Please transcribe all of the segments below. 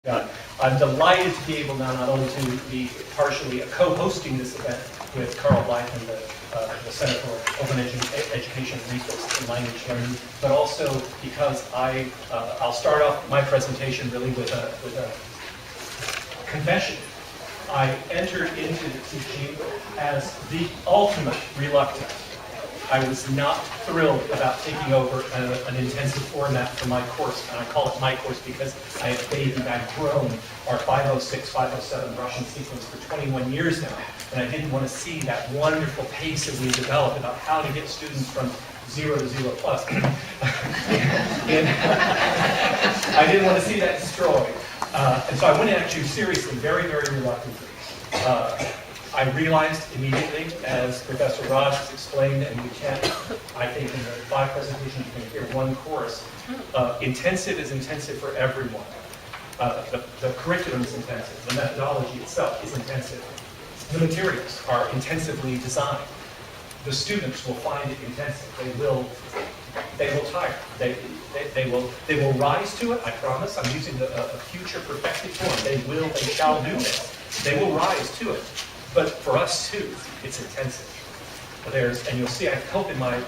I'm delighted to be able now not only to be partially co-hosting this event with Carl Blythe and the Center for Open Education Resources and Language Learning, but also because I'll start off my presentation really with a confession. I entered into the teaching as the ultimate reluctant. I was not thrilled about taking over an intensive format for my course, and I call it my course because I have babied, I've grown our 506, 507 Russian sequence for 21 years now, and I didn't want to see that wonderful pace that we developed about how to get students from 0 to 0 plus. I didn't want to see that destroyed. And so I went at you seriously, very, very reluctantly. I realized immediately, as Professor Raj has explained, and we can't, I think in the 5 presentations you can hear one course, intensive is intensive for everyone. The curriculum is intensive. The methodology itself is intensive. The materials are intensively designed. The students will find it intensive. They will tire. They will rise to it, I promise. I'm using a future perfected form. They shall do this. They will rise to it. But for us too, it's intensive. And you'll see, I hope in my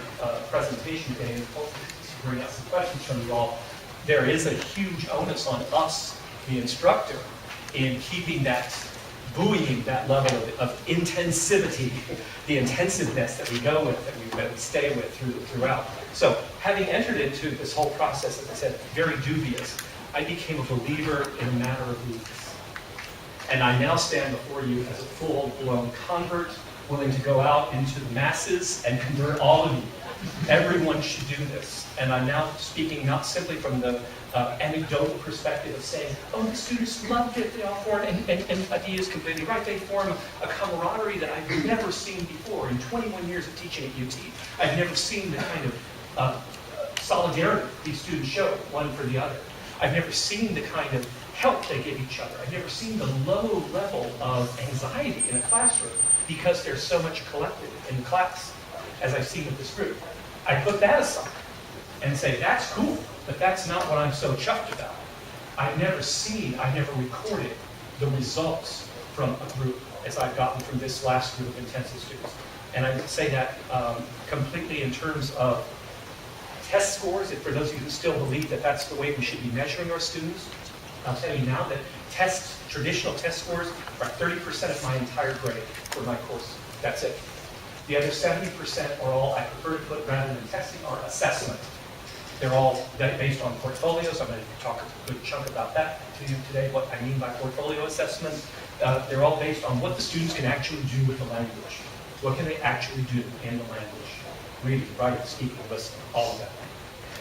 presentation today, and hopefully to bring out some questions from you all, there is a huge onus on us, the instructor, in keeping that, buoying that level of intensivity, the intensiveness that we go with, that we stay with throughout. So having entered into this whole process, as I said, very dubious, I became a believer in a matter of weeks. And I now stand before you as a full-blown convert, willing to go out into the masses and convert all of you. Everyone should do this. And I'm now speaking not simply from the anecdotal perspective of saying, oh, the students loved it, they all formed, and Adi is completely right, they form a camaraderie that I've never seen before. In 21 years of teaching at UT, I've never seen the kind of solidarity these students show, one for the other. I've never seen the kind of help they give each other. I've never seen the low level of anxiety in a classroom because there's so much collected in class, as I've seen with this group. I put that aside and say, that's cool, but that's not what I'm so chuffed about. I've never recorded the results from a group as I've gotten from this last group of intensive students. And I say that completely in terms of test scores, and for those of you who still believe that that's the way we should be measuring our students, I'll tell you now that traditional test scores are 30% of my entire grade for my course. That's it. The other 70% are all, I prefer to put rather than testing, are assessment. They're all based on portfolios. I'm going to talk a good chunk about that to you today, what I mean by portfolio assessment. They're all based on what the students can actually do with the language. What can they actually do in the language? Reading, writing, speaking, listening, all of that.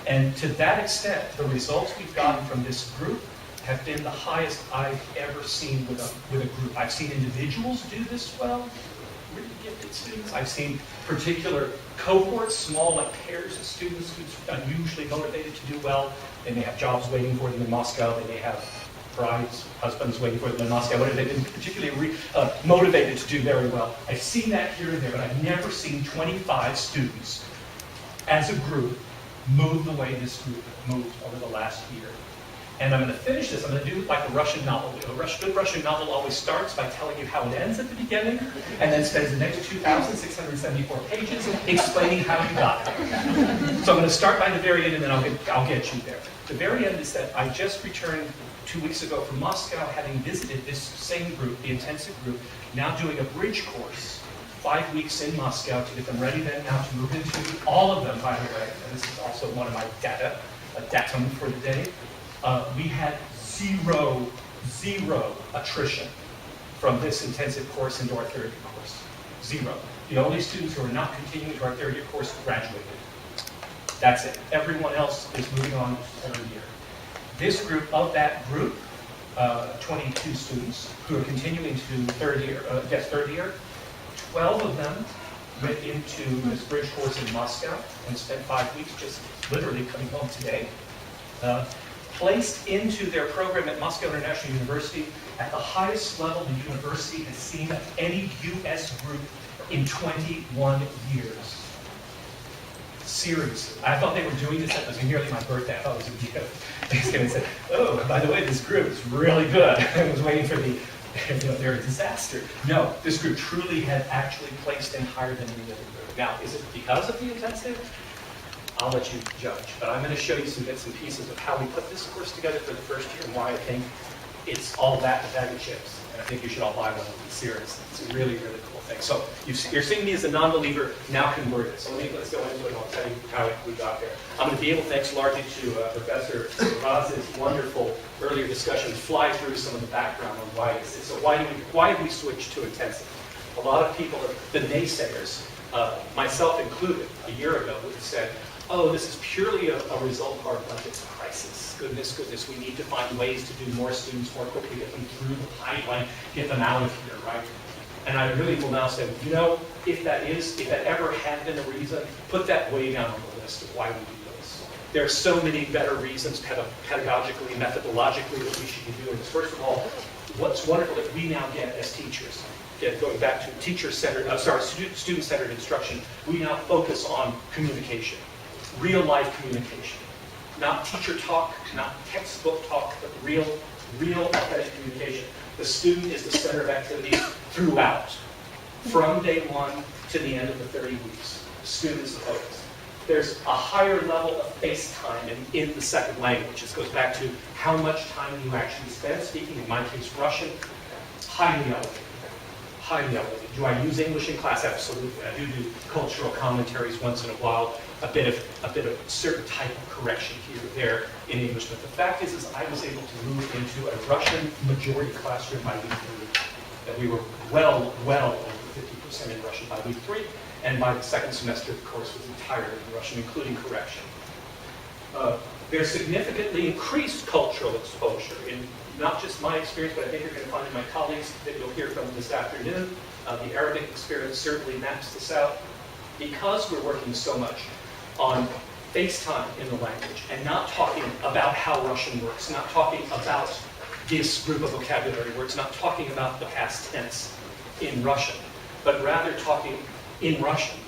And to that extent, the results we've gotten from this group have been the highest I've ever seen with a group. I've seen individuals do this well, really gifted students. I've seen particular cohorts, small like pairs of students who are usually motivated to do well. They may have jobs waiting for them in Moscow. They may have brides, husbands waiting for them in Moscow. Whatever, they've been particularly motivated to do very well. I've seen that here and there, but I've never seen 25 students as a group move the way this group moved over the last year. And I'm going to finish this. I'm going to do like a Russian novel. A good Russian novel always starts by telling you how it ends at the beginning, and then spends the next 2,674 pages explaining how you got there. So I'm going to start by the very end, and then I'll get you there. The very end is that I just returned 2 weeks ago from Moscow, having visited this same group, the intensive group, now doing a bridge course, 5 weeks in Moscow to get them ready then now to move into all of them, by the way. And this is also one of my datum for the day. We had zero attrition from this intensive course into our third year course. Zero. The only students who are not continuing to our third year course graduated. That's it. Everyone else is moving on to third year. This group, of that group, 22 students who are continuing to third year, 12 of them went into this bridge course in Moscow and spent 5 weeks just literally coming home today. Placed into their program at Moscow International University at the highest level the university has seen of any U.S. group in 21 years. seriously. I thought they were doing this, it was nearly my birthday, I thought it was a gift. They was going to say, oh, by the way, this group is really good. I was waiting for the, they're a disaster. No, this group truly had actually placed in higher than any other group. Now, is it because of the intensive? I'll let you judge, but I'm going to show you some bits and pieces of how we put this course together for the first year and why I think it's all that a bag of chips. And I think you should all buy one of these seriously. It's a really, really cool thing. So you're seeing me as a non-believer, now converted. So let's go into it and I'll tell you how we got there. I'm going to be able, thanks largely to Professor Garza's wonderful earlier discussion, fly through some of the background on why this is. So why have we switched to intensive? A lot of people, the naysayers, myself included, a year ago, would have said, oh, this is purely a result of our budget crisis. Goodness, we need to find ways to do more students more quickly, get them through the pipeline, get them out of here, right? And I really will now say, you know, if that ever had been a reason, put that way down on the list of why we do this. There are so many better reasons, pedagogically, methodologically, that we should be doing this. First of all, what's wonderful that we now get as teachers, again, going back to student-centered instruction, we now focus on communication. Real-life communication. Not teacher talk, not textbook talk, but real authentic communication. The student is the center of activity throughout, from day one to the end of the 30 weeks. The student is the focus. There's a higher level of face time in the second language. This goes back to how much time you actually spend speaking, in my case, Russian. Highly elevated. Highly elevated. Do I use English in class? Absolutely. I do cultural commentaries once in a while. A bit of certain type of correction here or there in English. But the fact is I was able to move into a Russian majority classroom by week 3. That we were well over 50% in Russian by week 3. And by the second semester, the course was entirely in Russian, including correction. There's significantly increased cultural exposure in not just my experience, but I think you're going to find in my colleagues that you'll hear from this afternoon. The Arabic experience certainly maps this out. Because we're working so much on face time in the language and not talking about how Russian works, not talking about this group of vocabulary words, not talking about the past tense in Russian, but rather talking in Russian,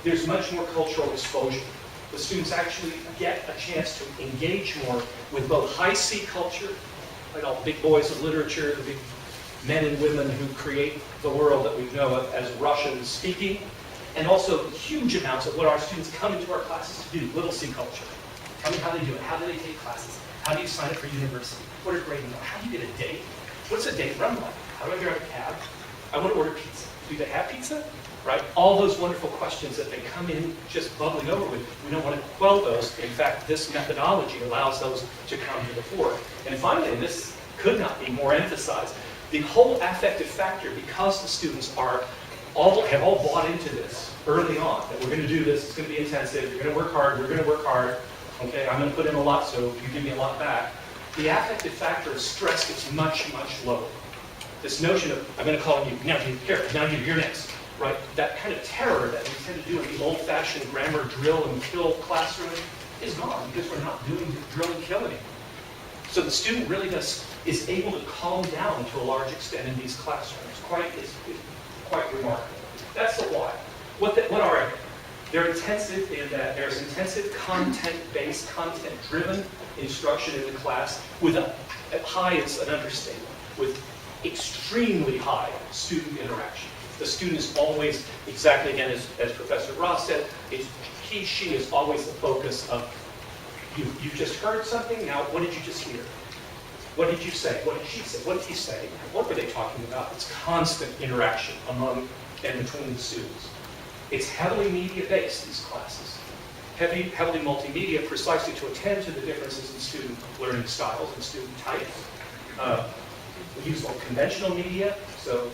there's much more cultural exposure. The students actually get a chance to engage more with both high C culture, like all the big boys of literature, the big men and women who create the world that we know of as Russian speaking, and also huge amounts of what our students come into our classes to do, little C culture. Tell me how they do it. How do they take classes? How do you sign up for university? What are grading? How do you get a date? What's a date run like? How do I grab a cab? I want to order pizza. Do they have pizza? Right? All those wonderful questions that they come in just bubbling over with. We don't want to quell those. In fact, this methodology allows those to come to the fore. And finally, and this could not be more emphasized, the whole affective factor, because the students have all bought into this early on, that we're going to do this, it's going to be intensive, you're going to work hard, we're going to work hard, okay, I'm going to put in a lot, so you give me a lot back. The affective factor of stress gets much, much lower. This notion of, I'm going to call you, now you're next, right? That kind of terror that we tend to do in the old-fashioned grammar drill and kill classroom is gone, because we're not doing drill and kill anymore. So the student really is able to calm down to a large extent in these classrooms. It's quite remarkable. That's the why. What are they? They're intensive in that there's intensive content-based, content-driven instruction in the class with high is an understatement, with extremely high student interaction. The student is always, exactly again as Professor Ross said, she is always the focus of, you just heard something, now what did you just hear? What did you say? What did she say? What did he say? What were they talking about? It's constant interaction among and between the students. It's heavily media-based, these classes. Heavily multimedia, precisely to attend to the differences in student learning styles and student types. We use more conventional media, so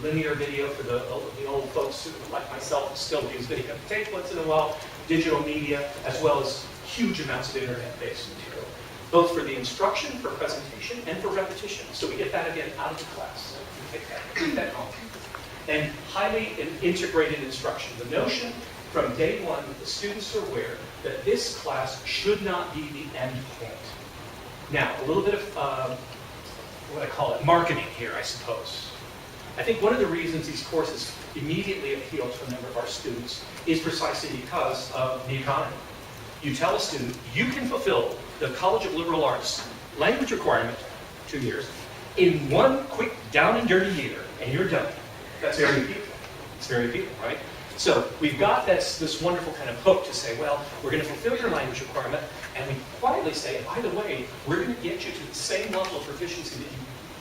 linear video for the old folks who, like myself, still use video tape once in a while, digital media, as well as huge amounts of internet-based material, both for the instruction, for presentation, and for repetition. So we get that again out of the class. We take that home. And highly integrated instruction. The notion from day one that the students are aware that this class should not be the end point. Now, a little bit of what I call it, marketing here, I suppose. I think one of the reasons these courses immediately appeal to a number of our students is precisely because of the economy. You tell a student, you can fulfill the College of Liberal Arts language requirement, 2 years, in one quick down and dirty year, and you're done. That's very appealing. It's very appealing, right? So we've got this wonderful kind of hook to say, well, we're going to fulfill your language requirement, and we quietly say, by the way, we're going to get you to the same level of proficiency that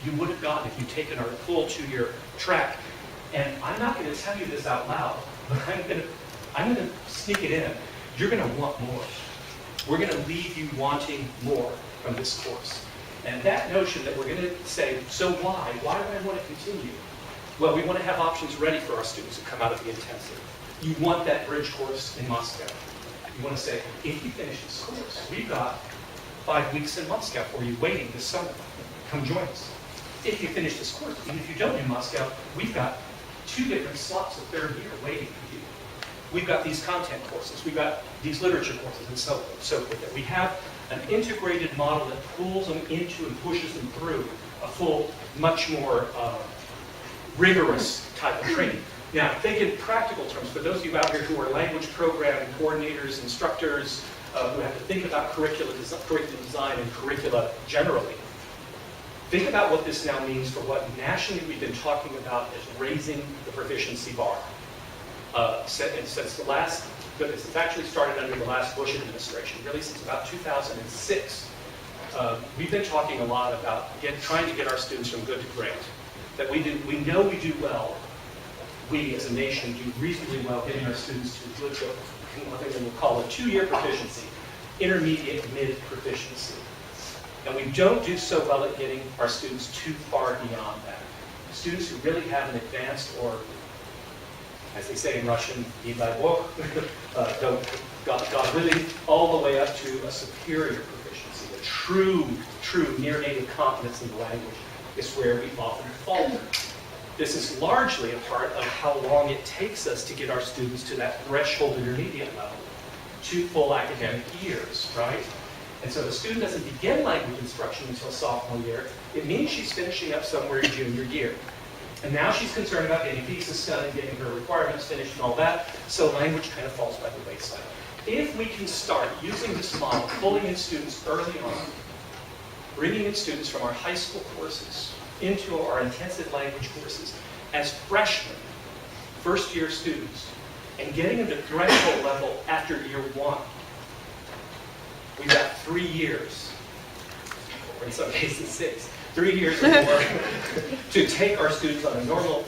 you would have gotten if you'd taken our full 2-year track. And I'm not going to tell you this out loud, but I'm going to sneak it in. You're going to want more. We're going to leave you wanting more from this course. And that notion that we're going to say, so why? Why do I want to continue? Well, we want to have options ready for our students who come out of the intensive. You want that bridge course in Moscow. You want to say, if you finish this course, we've got 5 weeks in Moscow for you waiting this summer. Come join us. If you finish this course, even if you don't in Moscow, we've got 2 different slots of 3rd year waiting for you. We've got these content courses, we've got these literature courses, and so forth. We have an integrated model that pulls them into and pushes them through a full, much more rigorous type of training. Now, think in practical terms, for those of you out here who are language program coordinators, instructors, who have to think about curriculum design and curricula generally, think about what this now means for what nationally we've been talking about as raising the proficiency bar. Since the last, it's actually started under the last Bush administration, really since about 2006. We've been talking a lot about trying to get our students from good to great. That we know we do well. We as a nation do reasonably well getting our students to good, what they will call a 2-year proficiency, intermediate mid proficiency. And we don't do so well at getting our students too far beyond that. Students who really have an advanced, or as they say in Russian, God willing, all the way up to a superior proficiency, a true near native competence in the language is where we often falter. This is largely a part of how long it takes us to get our students to that threshold intermediate level, 2 full academic years, right? And so the student doesn't begin language instruction until sophomore year. It means she's finishing up somewhere in junior year. And now she's concerned about getting visas done and getting her requirements finished and all that, so language kind of falls by the wayside. If we can start using this model, pulling in students early on, bringing in students from our high school courses into our intensive language courses as freshmen, first-year students, and getting them to threshold level after year 1, we've got 3 years, or in some cases 6, 3 years or more to take our students on a normal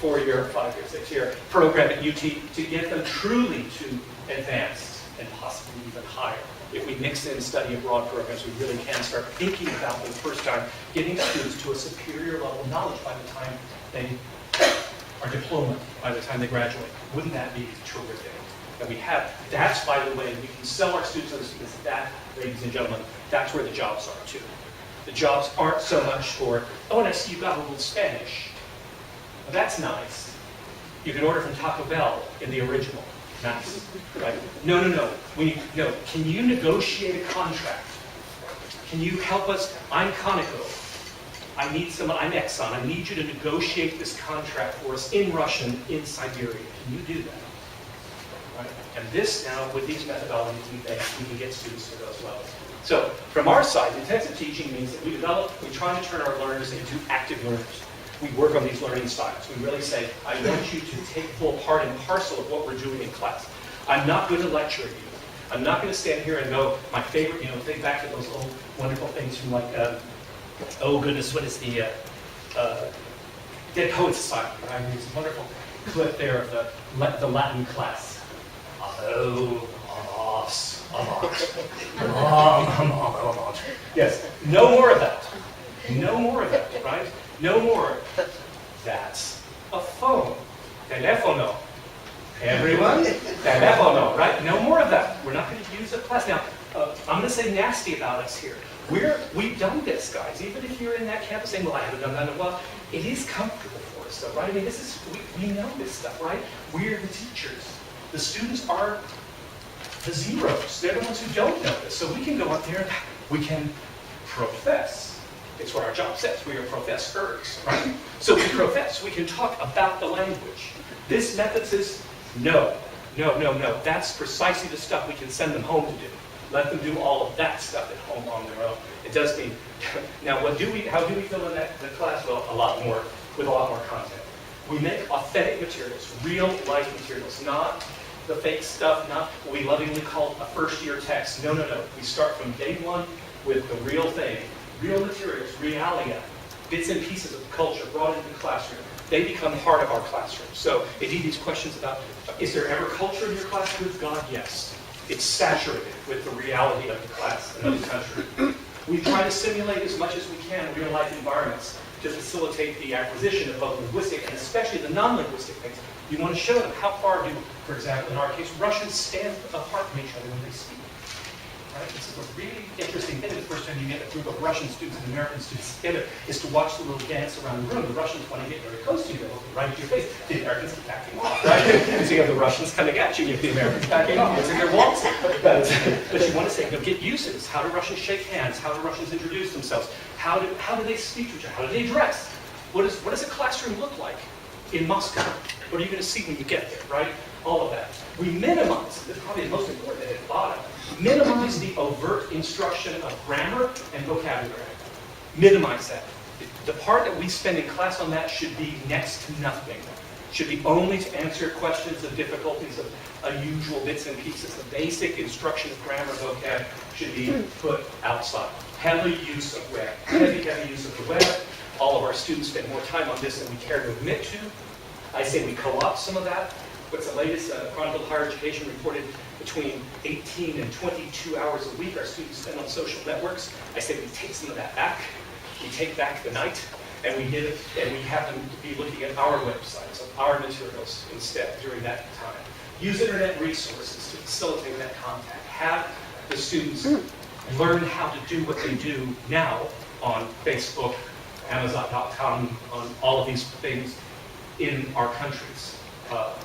4-year, 5-year, 6-year program at UT to get them truly to advanced and possibly even higher. If we mix in study abroad programs, we really can start thinking about, for the first time, getting students to a superior level of knowledge by the time they are diplomat, by the time they graduate. Wouldn't that be terrific? That we have, that's, by the way, we can sell our students on this because that, ladies and gentlemen, that's where the jobs are too. The jobs aren't so much for, oh, and I see you got a little Spanish. Well, that's nice. You can order from Taco Bell in the original. Nice, right? No. Can you negotiate a contract? Can you help us? I'm Conoco. I'm Exxon. I need you to negotiate this contract for us in Russian, in Siberia. Can you do that? Right? And this now, with these methodologies, we can get students to those levels. So, from our side, intensive teaching means that we try to turn our learners into active learners. We work on these learning styles. We really say, I want you to take full part and parcel of what we're doing in class. I'm not going to lecture you. I'm not going to stand here and go, my favorite, think back to those old wonderful things from like, oh goodness, what is the Dead Poets Society, right? There's a wonderful clip there of the Latin class. Yes, no more of that. No more of that, right? No more. That's a phone. Telefono. Everyone? Telefono, right? No more of that. We're not going to use a class. Now, I'm going to say nasty about us here. We've done this, guys. Even if you're in that campus saying, well, I haven't done that in a while, it is comfortable for us, though, right? I mean, we know this stuff, right? We're the teachers. The students are the zeros. They're the ones who don't know this. So we can go up there and we can profess. It's what our job says. We are professors, right? So we profess. We can talk about the language. This method says, no. That's precisely the stuff we can send them home to do. Let them do all of that stuff at home on their own. It does mean, now how do we fill in the class? Well, with a lot more content. We make authentic materials, real life materials, not the fake stuff, not what we lovingly call a first-year text. No. We start from day one with the real thing, real materials, realia, bits and pieces of culture brought into the classroom. They become part of our classroom. So they do these questions about, is there ever culture in your class? With God, yes. It's saturated with the reality of the class and of the country. We try to simulate as much as we can real-life environments to facilitate the acquisition of both linguistic and especially the non-linguistic things. You want to show them how far do, for example, in our case, Russians stand apart from each other when they speak. Right? This is a really interesting thing. The first time you get a group of Russian students and American students together is to watch the little dance around the room. The Russians want to get very close to you, they'll look right into your face. The Americans keep backing off, right? So you have the Russians coming at you, you have the Americans backing off. It's like they're waltzing. But you want to say, get used to this. How do Russians shake hands? How do Russians introduce themselves? How do they speak to each other? How do they dress? What does a classroom look like in Moscow? What are you going to see when you get there, right? All of that. We minimize, this is probably the most important at the bottom, minimize the overt instruction of grammar and vocabulary. Minimize that. The part that we spend in class on that should be next to nothing. Should be only to answer questions of difficulties of unusual bits and pieces. The basic instruction of grammar, vocab should be put outside. Heavy use of web. Heavy use of the web. All of our students spend more time on this than we care to admit to. I say we co-opt some of that. What's the latest? Chronicle of Higher Education reported between 18 and 22 hours a week our students spend on social networks. I say we take some of that back. We take back the night, and we have them be looking at our websites, of our materials instead during that time. Use internet resources to facilitate that contact. Have the students learn how to do what they do now on Facebook, Amazon.com, on all of these things in our country's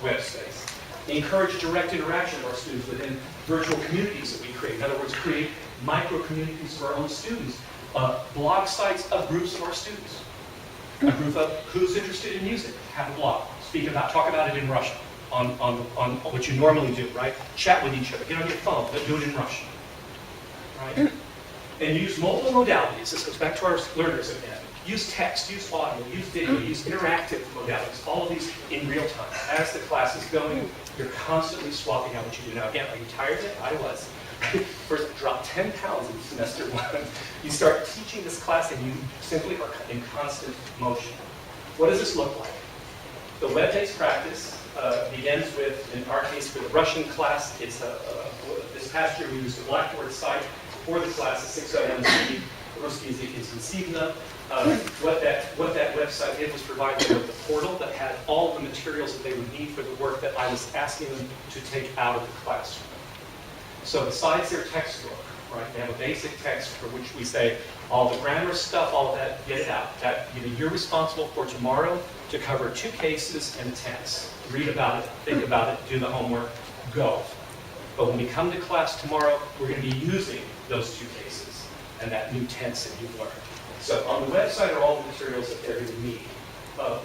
websites. Encourage direct interaction of our students within virtual communities that we create. In other words, create micro-communities for our own students. Blog sites of groups of our students. A group of who's interested in music, have a blog. Talk about it in Russian on what you normally do, right? Chat with each other, get on your phone, but do it in Russian. Right? And use multiple modalities. This goes back to our learners again. Use text, use audio, use video, use interactive modalities, all of these in real time. As the class is going, you're constantly swapping out what you do. Now again, are you tired yet? I was. First, drop 10 pounds in semester one. You start teaching this class and you simply are in constant motion. What does this look like? The web-based practice begins with, in our case, for the Russian class, it's this past year we used a Blackboard site for the class, 6 Русский язык интенсивно. What that website did was provide them with the portal that had all the materials that they would need for the work that I was asking them to take out of the classroom. So besides their textbook, right, they have a basic text for which we say all the grammar stuff, all of that, get it out. That you're responsible for tomorrow to cover 2 cases and a tense. Read about it, think about it, do the homework, go. But when we come to class tomorrow, we're going to be using those 2 cases and that new tense that you've learned. So on the website are all the materials that they're going to need.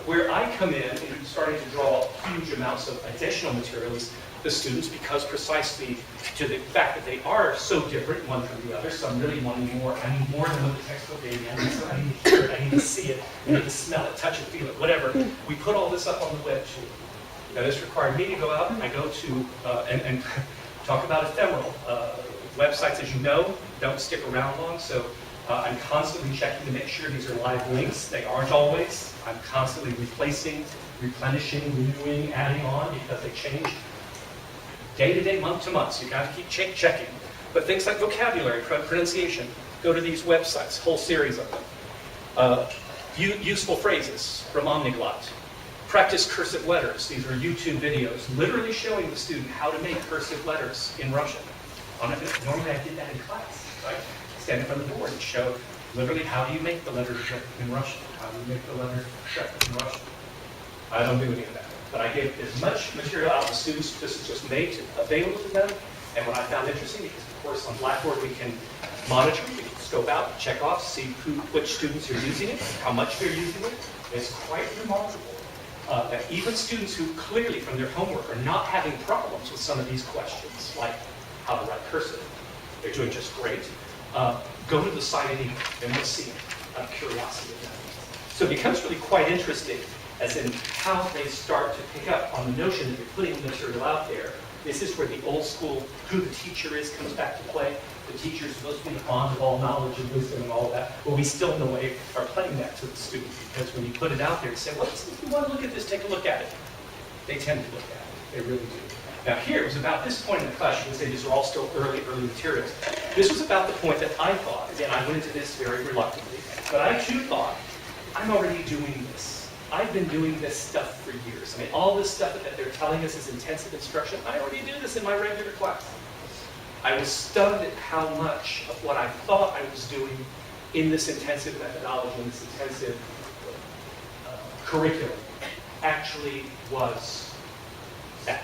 Where I come in and starting to draw huge amounts of additional materials, the students, because precisely to the fact that they are so different one from the other, some really wanting more. I need more than what the textbook gave me. I need to hear it, I need to see it, I need to smell it, touch it, feel it, whatever. We put all this up on the web too. Now this required me to go out and I go to and talk about ephemeral. Websites, as you know, don't stick around long, so I'm constantly checking to make sure these are live links. They aren't always. I'm constantly replacing, replenishing, renewing, adding on because they change day to day, month to month. So you got to keep checking. But things like vocabulary, pronunciation, go to these websites, whole series of them. Useful phrases from Omniglot. Practice cursive letters. These are YouTube videos literally showing the student how to make cursive letters in Russian. Normally I did that in class, right? Stand in front of the board and show literally how do you make the letter in Russian? How do you make the letter in Russian? I don't do any of that. But I gave as much material out to students. This is just available to them. And what I found interesting, because of course on Blackboard we can monitor, we can scope out, check off, see which students are using it, how much they're using it. It's quite remarkable that even students who clearly from their homework are not having problems with some of these questions, like how to write cursive, they're doing just great. Go to the site anyway, and we'll see out of curiosity. So it becomes really quite interesting as in how they start to pick up on the notion that you're putting the material out there. This is where the old school, who the teacher is, comes back to play. The teacher is supposed to be the font of all knowledge and wisdom and all of that. But we still, in a way, are playing that to the student. Because when you put it out there and say, well, if you want to look at this, take a look at it. They tend to look at it. They really do. Now here, it was about this point in the class, you can say these are all still early materials. This was about the point that I thought, again, I went into this very reluctantly, but I too thought, I'm already doing this. I've been doing this stuff for years. I mean, all this stuff that they're telling us is intensive instruction, I already do this in my regular class. I was stunned at how much of what I thought I was doing in this intensive methodology, in this intensive curriculum, actually was that.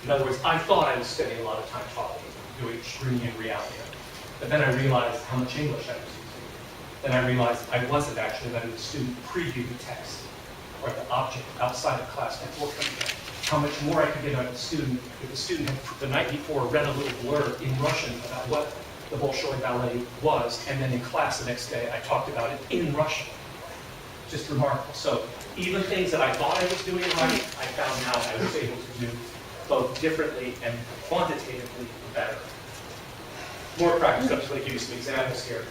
In other words, I thought I was spending a lot of time talking, bringing in reality. But then I realized how much English I was using. Then I realized I wasn't actually letting the student preview the text or the object outside of class before coming in. How much more I could get out of the student if the student had the night before read a little blurb in Russian about what the Bolshoi Ballet was, and then in class the next day I talked about it in Russian. Just remarkable. So even things that I thought I was doing right, I found now I was able to do both differently and quantitatively better. More practice. I'm just going to give you some examples here.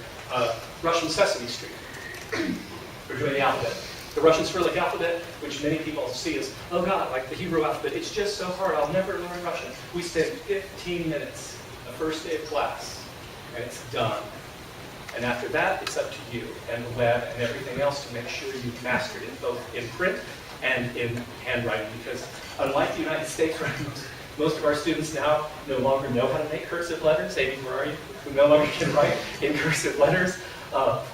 Russian Sesame Street. We're doing the alphabet. The Russian Cyrillic alphabet, which many people see as, oh God, like the Hebrew alphabet, it's just so hard, I'll never learn Russian. We spent 15 minutes the first day of class, and it's done. And after that, it's up to you and the web and everything else to make sure you've mastered it, both in print and in handwriting, because unlike the United States, where most of our students now no longer know how to make cursive letters, Amy, where are you? Who no longer can write in cursive letters.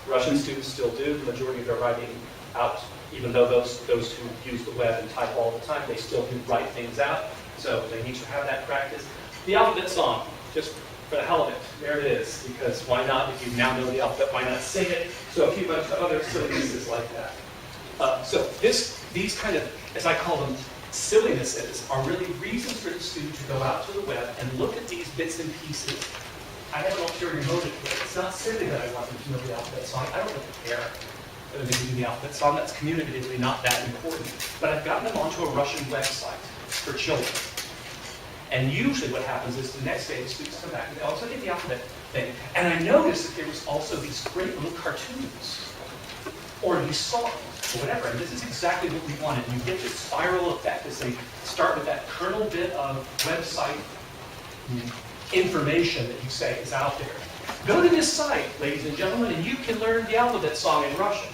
Russian students still do. The majority of their writing out, even though those who use the web and type all the time, they still do write things out. So they need to have that practice. The alphabet song, just for the hell of it, there it is. Because why not? If you now know the alphabet, why not sing it? So a few bunch of other sillinesses like that. So these kind of, as I call them, sillinesses are really reasons for the student to go out to the web and look at these bits and pieces. I have an ulterior motive, but it's not silly that I want them to know the alphabet song. I don't really care whether they do the alphabet song. That's communicatively not that important. But I've gotten them onto a Russian website for children. And usually what happens is the next day the students come back and they also get the alphabet thing. And I noticed that there was also these great little cartoons or these songs or whatever. And this is exactly what we wanted. You get this spiral effect as they start with that kernel bit of website information that you say is out there. Go to this site, ladies and gentlemen, and you can learn the alphabet song in Russian.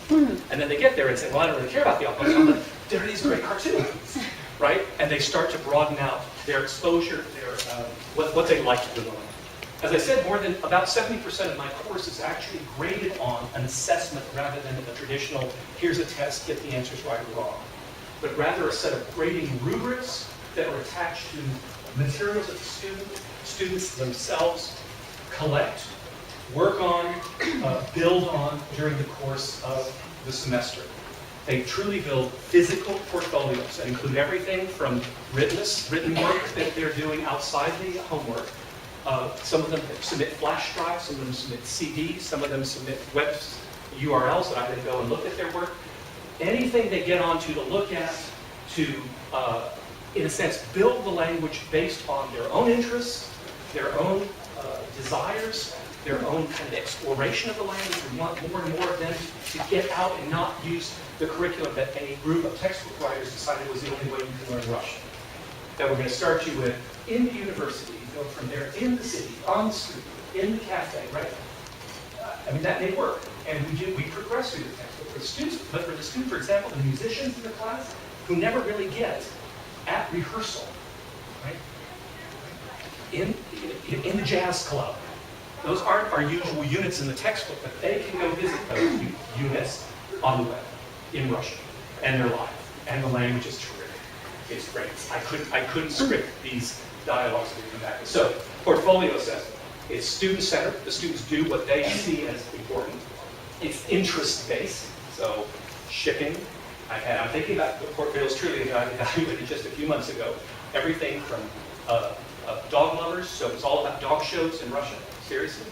And then they get there and say, well, I don't really care about the alphabet song, but there are these great cartoons, right? And they start to broaden out their exposure, their what they like to learn. As I said, more than about 70% of my course is actually graded on an assessment rather than a traditional, here's a test, get the answers right or wrong. But rather a set of grading rubrics that are attached to materials that the students themselves collect, work on, build on during the course of the semester. They truly build physical portfolios that include everything from written work that they're doing outside the homework. Some of them submit flash drives, some of them submit CDs, some of them submit web URLs that I then go and look at their work. Anything they get onto to look at, to, in a sense, build the language based on their own interests, their own desires, their own kind of exploration of the language. We want more and more of them to get out and not use the curriculum that a group of textbook writers decided was the only way you can learn Russian. That we're going to start you with in the university, go from there in the city, on the street, in the cafe, right? I mean, that may work. And we progress through the textbook. For the students, but for the student, for example, the musicians in the class who never really get at rehearsal, right? In the jazz club. Those aren't our usual units in the textbook, but they can go visit those units on the web in Russian, and they're live, and the language is terrific. It's great. I couldn't script these dialogues that we come back with. So, portfolio assessment. It's student-centered. The students do what they see as important. It's interest-based, so shipping. I'm thinking about the portfolios truly that I evaluated just a few months ago. Everything from dog lovers, so it's all about dog shows in Russian, seriously.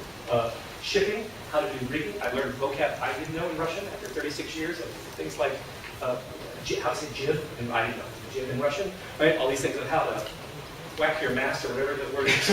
Shipping, how to do rigging. I learned vocab I didn't know in Russian after 36 years of things like how to say jib, and I didn't know jib in Russian, right? All these things of how to whack your mast or whatever the word is.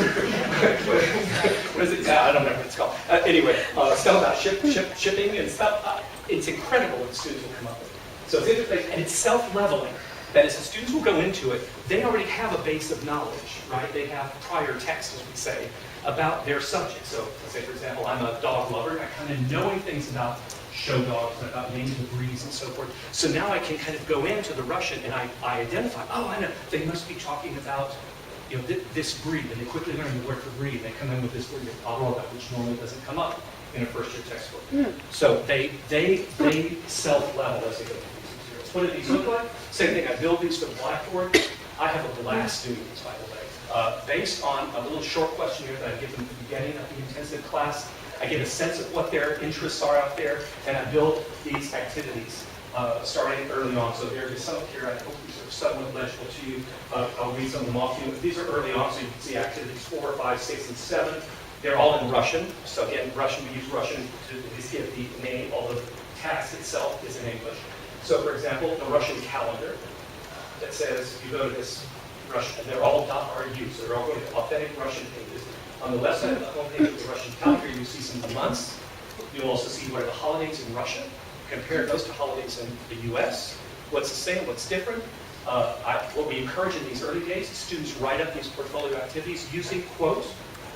What is it? I don't remember what it's called. Anyway, stuff about shipping and stuff. It's incredible what the students will come up with. So it's interface, and it's self-leveling. That is, the students will go into it, they already have a base of knowledge, right? They have prior text, as we say, about their subject. So let's say, for example, I'm a dog lover. I kind of knowing things about show dogs, about names of breeds and so forth. So now I can kind of go into the Russian and I identify, oh, I know, they must be talking about this breed, and they quickly learn the word for breed. They come in with this word, which normally doesn't come up in a first-year textbook. So they self-level as they go through these materials. What do these look like? Same thing, I build these for the Blackboard. I have a blast doing these, by the way. Based on a little short questionnaire that I give them at the beginning of the intensive class, I get a sense of what their interests are out there, and I build these activities starting early on. So there is some here, I hope these are somewhat legible to you. I'll read some of them off to you. These are early on, so you can see activities 4, 5, 6, and 7. They're all in Russian. So again, Russian, we use Russian to give the name, although the task itself is in English. So for example, the Russian calendar that says, you go to this Russian, and they're all .ru, so they're all going to authentic Russian pages. On the left side of the home page of the Russian calendar, you see some of the months. You'll also see what are the holidays in Russia. Compare those to holidays in the US. What's the same, what's different? What we encourage in these early days, students write up these portfolio activities using, quote,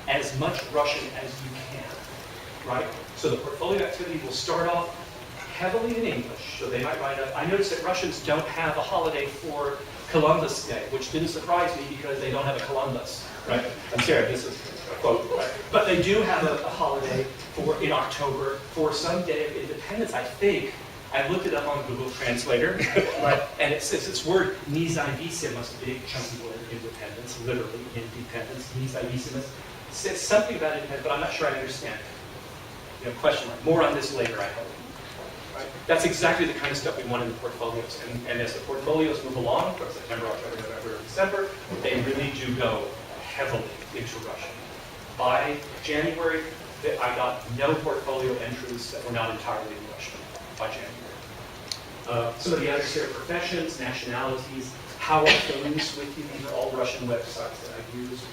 as much Russian as you can, right? So the portfolio activity will start off heavily in English, so they might write up. I noticed that Russians don't have a holiday for Columbus Day, which didn't surprise me because they don't have a Columbus, right? I'm serious, this is a quote, right? But they do have a holiday in October for some day of independence, I think. I looked it up on Google Translator, right? And it says this word, nezavisimust, a big chunky word, independence, literally independence, nezavisimust. It says something about independence, but I'm not sure I understand it. Question mark. More on this later, I hope. Right? That's exactly the kind of stuff we want in the portfolios. And as the portfolios move along, from September, October, November, December, they really do go heavily into Russian. By January, I got no portfolio entries that were not entirely in Russian by January. Some of the others here are professions, nationalities, how are things with you. These are all Russian websites that I use.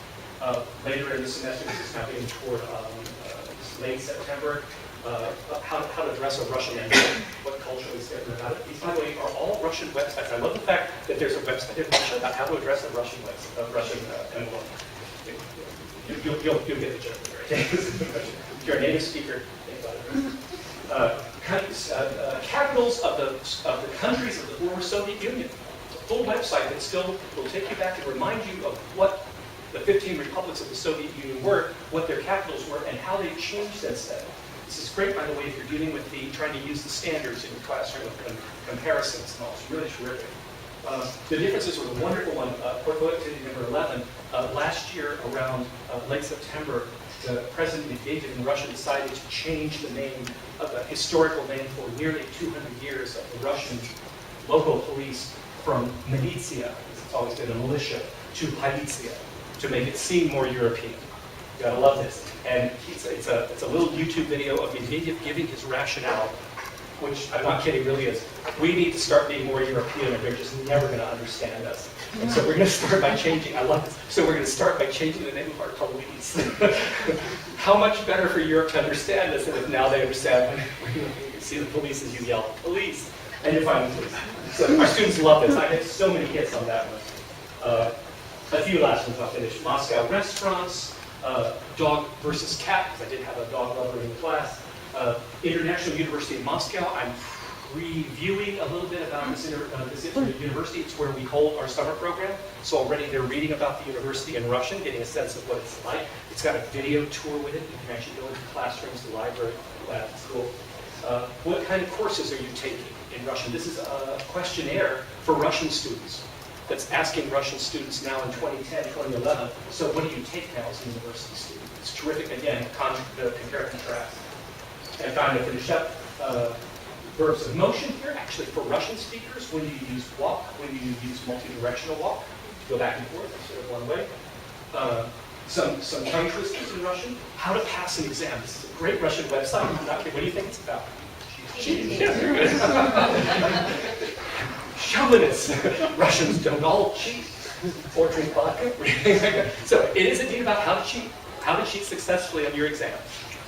Later in the semester, this is now getting toward late September, how to dress a Russian envelope, what culture is different about it. These, by the way, are all Russian websites. I love the fact that there's a website in Russia about how to address a Russian envelope. You'll get the joke. If you're a native speaker, think about it. Capitals of the countries of the former Soviet Union. It's a full website that still will take you back and remind you of what the 15 republics of the Soviet Union were, what their capitals were, and how they've changed since then. This is great, by the way, if you're dealing with trying to use the standards in your classroom and comparisons and all. It's really terrific. The differences were the wonderful one. Portfolio activity number 11. Last year, around late September, the president Medvedev in Russia decided to change the name of a historical name for nearly 200 years of the Russian local police from militia, it's always been a militia, to politia, to make it seem more European. You gotta love this. And it's a little YouTube video of Medvedev giving his rationale, which I'm not kidding, really is. We need to start being more European, or they're just never going to understand us. And so we're going to start by changing. I love this. So we're going to start by changing the name of our police. How much better for Europe to understand us than if now they understand when you see the police as you yell, police, and you find the police. So our students love this. I get so many hits on that one. A few last ones I'll finish. Moscow restaurants, dog versus cat, because I did have a dog lover in the class. International University of Moscow. I'm reviewing a little bit about this university. It's where we hold our summer program. So already they're reading about the university in Russian, getting a sense of what it's like. It's got a video tour with it. You can actually go into classrooms, the library, lab, school. What kind of courses are you taking in Russian? This is a questionnaire for Russian students. that's asking Russian students now in 2010, 2011, so what do you take now as a university student? It's terrific, again, compare and contrast. And finally, to finish up, verbs of motion here, actually for Russian speakers, when do you use walk, when do you use multi-directional walk? Go back and forth instead of one way. Some tongue twisters in Russian. How to pass an exam. This is a great Russian website. What do you think it's about? Cheating. Yeah, very good. Chauvinists. Russians don't all cheat or drink vodka. So it is indeed about how to cheat successfully on your exam.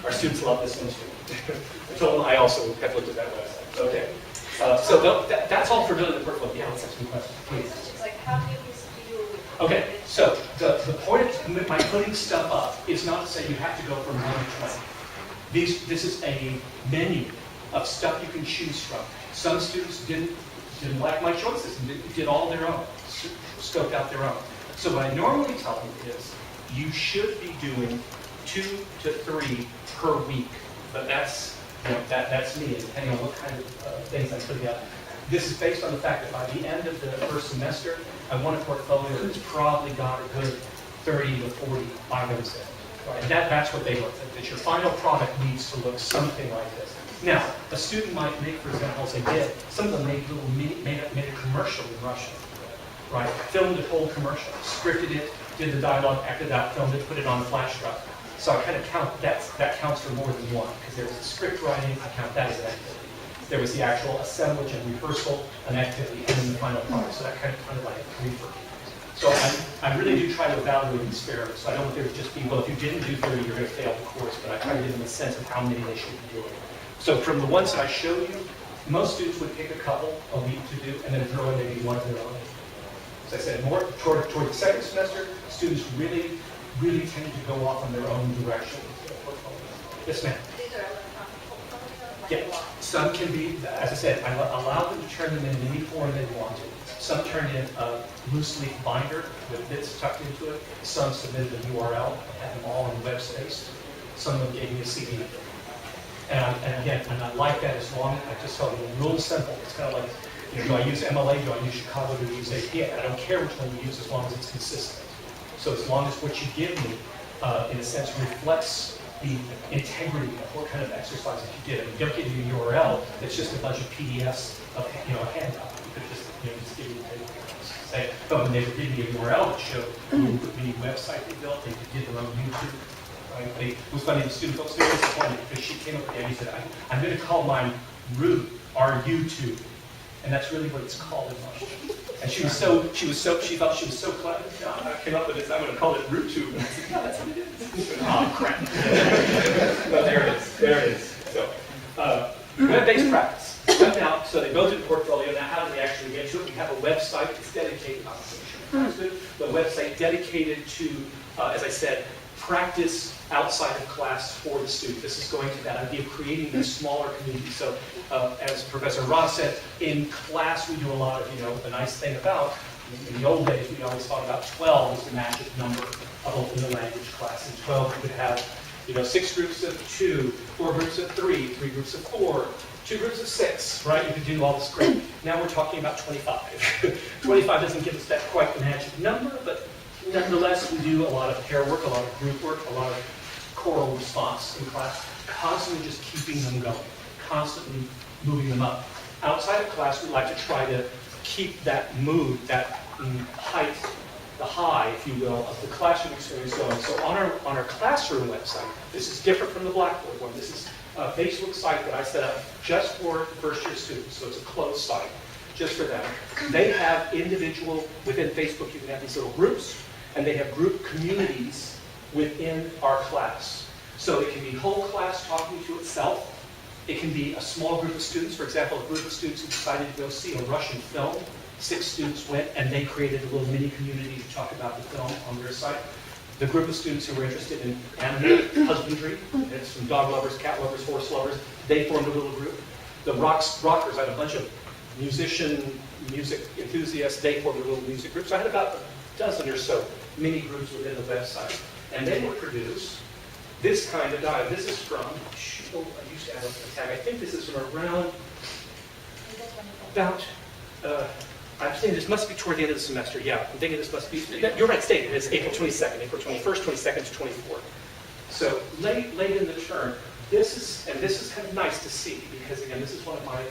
Our students love this one too. I told them I also have looked at that website. Okay. So that's all for building the portfolio. Yeah, let's have some questions, please. It's like how many pieces do you? Okay, so the point of my putting stuff up is not to say you have to go from 1 to 20. This is a menu of stuff you can choose from. Some students didn't like my choices and did all their own, scoped out their own. So what I normally tell them is you should be doing 2 to 3 per week, but that's me, depending on what kind of things I'm putting out. This is based on the fact that by the end of the first semester, I want a portfolio that's probably got a good 30 to 40 items in it. Right? And that's what they look at, that your final product needs to look something like this. Now, a student might make, for example, as they did, some of them made a commercial in Russian, right? Filmed a whole commercial, scripted it, did the dialogue, acted out, filmed it, put it on a flash drive. So I kind of count, that counts for more than one, because there was the script writing, I count that as an activity. There was the actual assemblage and rehearsal, an activity, and then the final product. So that kind of like a reefer. So I really do try to evaluate these fairly. So I don't want there to just be, well, if you didn't do 30, you're going to fail the course, but I try to give them a sense of how many they should be doing. So from the ones that I showed you, most students would pick a couple a week to do, and then throw in maybe one of their own. As I said, more toward the second semester, students really tend to go off on their own direction. Yes, ma'am. These are electronic portfolios? Yeah, some can be, as I said, I allow them to turn them in any form they want to. Some turn in a loose leaf binder with bits tucked into it. Some submitted an URL, had them all in web space. Some of them gave me a CD. And again, I like that as long as I just tell them real simple. It's kind of like, do I use MLA, do I use Chicago, do I use APA? I don't care which one you use as long as it's consistent. So as long as what you give me, in a sense, reflects the integrity of what kind of exercises you did. I mean, you don't give me a URL that's just a bunch of PDFs of a handout. You could just give me the paper. Say, but when they would give me a URL that showed the website they built, they did their own YouTube. Right? It was funny, the student folks were disappointed because she came up with the idea and said, I'm going to call mine Root, R-U-2. And that's really what it's called in Russian. And she thought she was so clever. I came up with this, I'm going to call it RootTube. And I said, no, that's what it is. Oh, crap. No, there it is. So, web-based practice. Now, so they go through the portfolio. Now, how do they actually get to it? We have a website that's dedicated, the website dedicated to, as I said, practice outside of class for the student. This is going to that idea of creating this smaller community. So, as Professor Ross said, in class we do a lot of, the nice thing about, in the old days we always thought about 12 as the magic number of open the language class. In 12 we would have, 6 groups of 2, 4 groups of 3, 3 groups of 4, 2 groups of 6, right? You could do all this great. Now we're talking about 25. 25 doesn't give us that quite the magic number, but nonetheless, we do a lot of pair work, a lot of group work, a lot of choral response in class, constantly just keeping them going, constantly moving them up. Outside of class, we like to try to keep that mood, that height, the high, if you will, of the classroom experience going. So on our classroom website, this is different from the Blackboard one. This is a Facebook site that I set up just for first-year students, so it's a closed site, just for them. They have individual, within Facebook, you can have these little groups, and they have group communities within our class. So it can be whole class talking to itself. It can be a small group of students. For example, a group of students who decided to go see a Russian film. 6 students went, and they created a little mini community to talk about the film on their site. The group of students who were interested in animal husbandry, it's from dog lovers, cat lovers, horse lovers, they formed a little group. The rockers, I had a bunch of music enthusiasts, they formed a little music group. So I had about a dozen or so mini groups within the website. And they would produce this kind of dive. This is from, I used to have a tag, I think this is from around about, I'm saying this must be toward the end of the semester. Yeah, I'm thinking this must be, you're right, stated, it's April 22nd, April 21st, 22nd to 24th. So late in the term, this is kind of nice to see, because again, this is one of my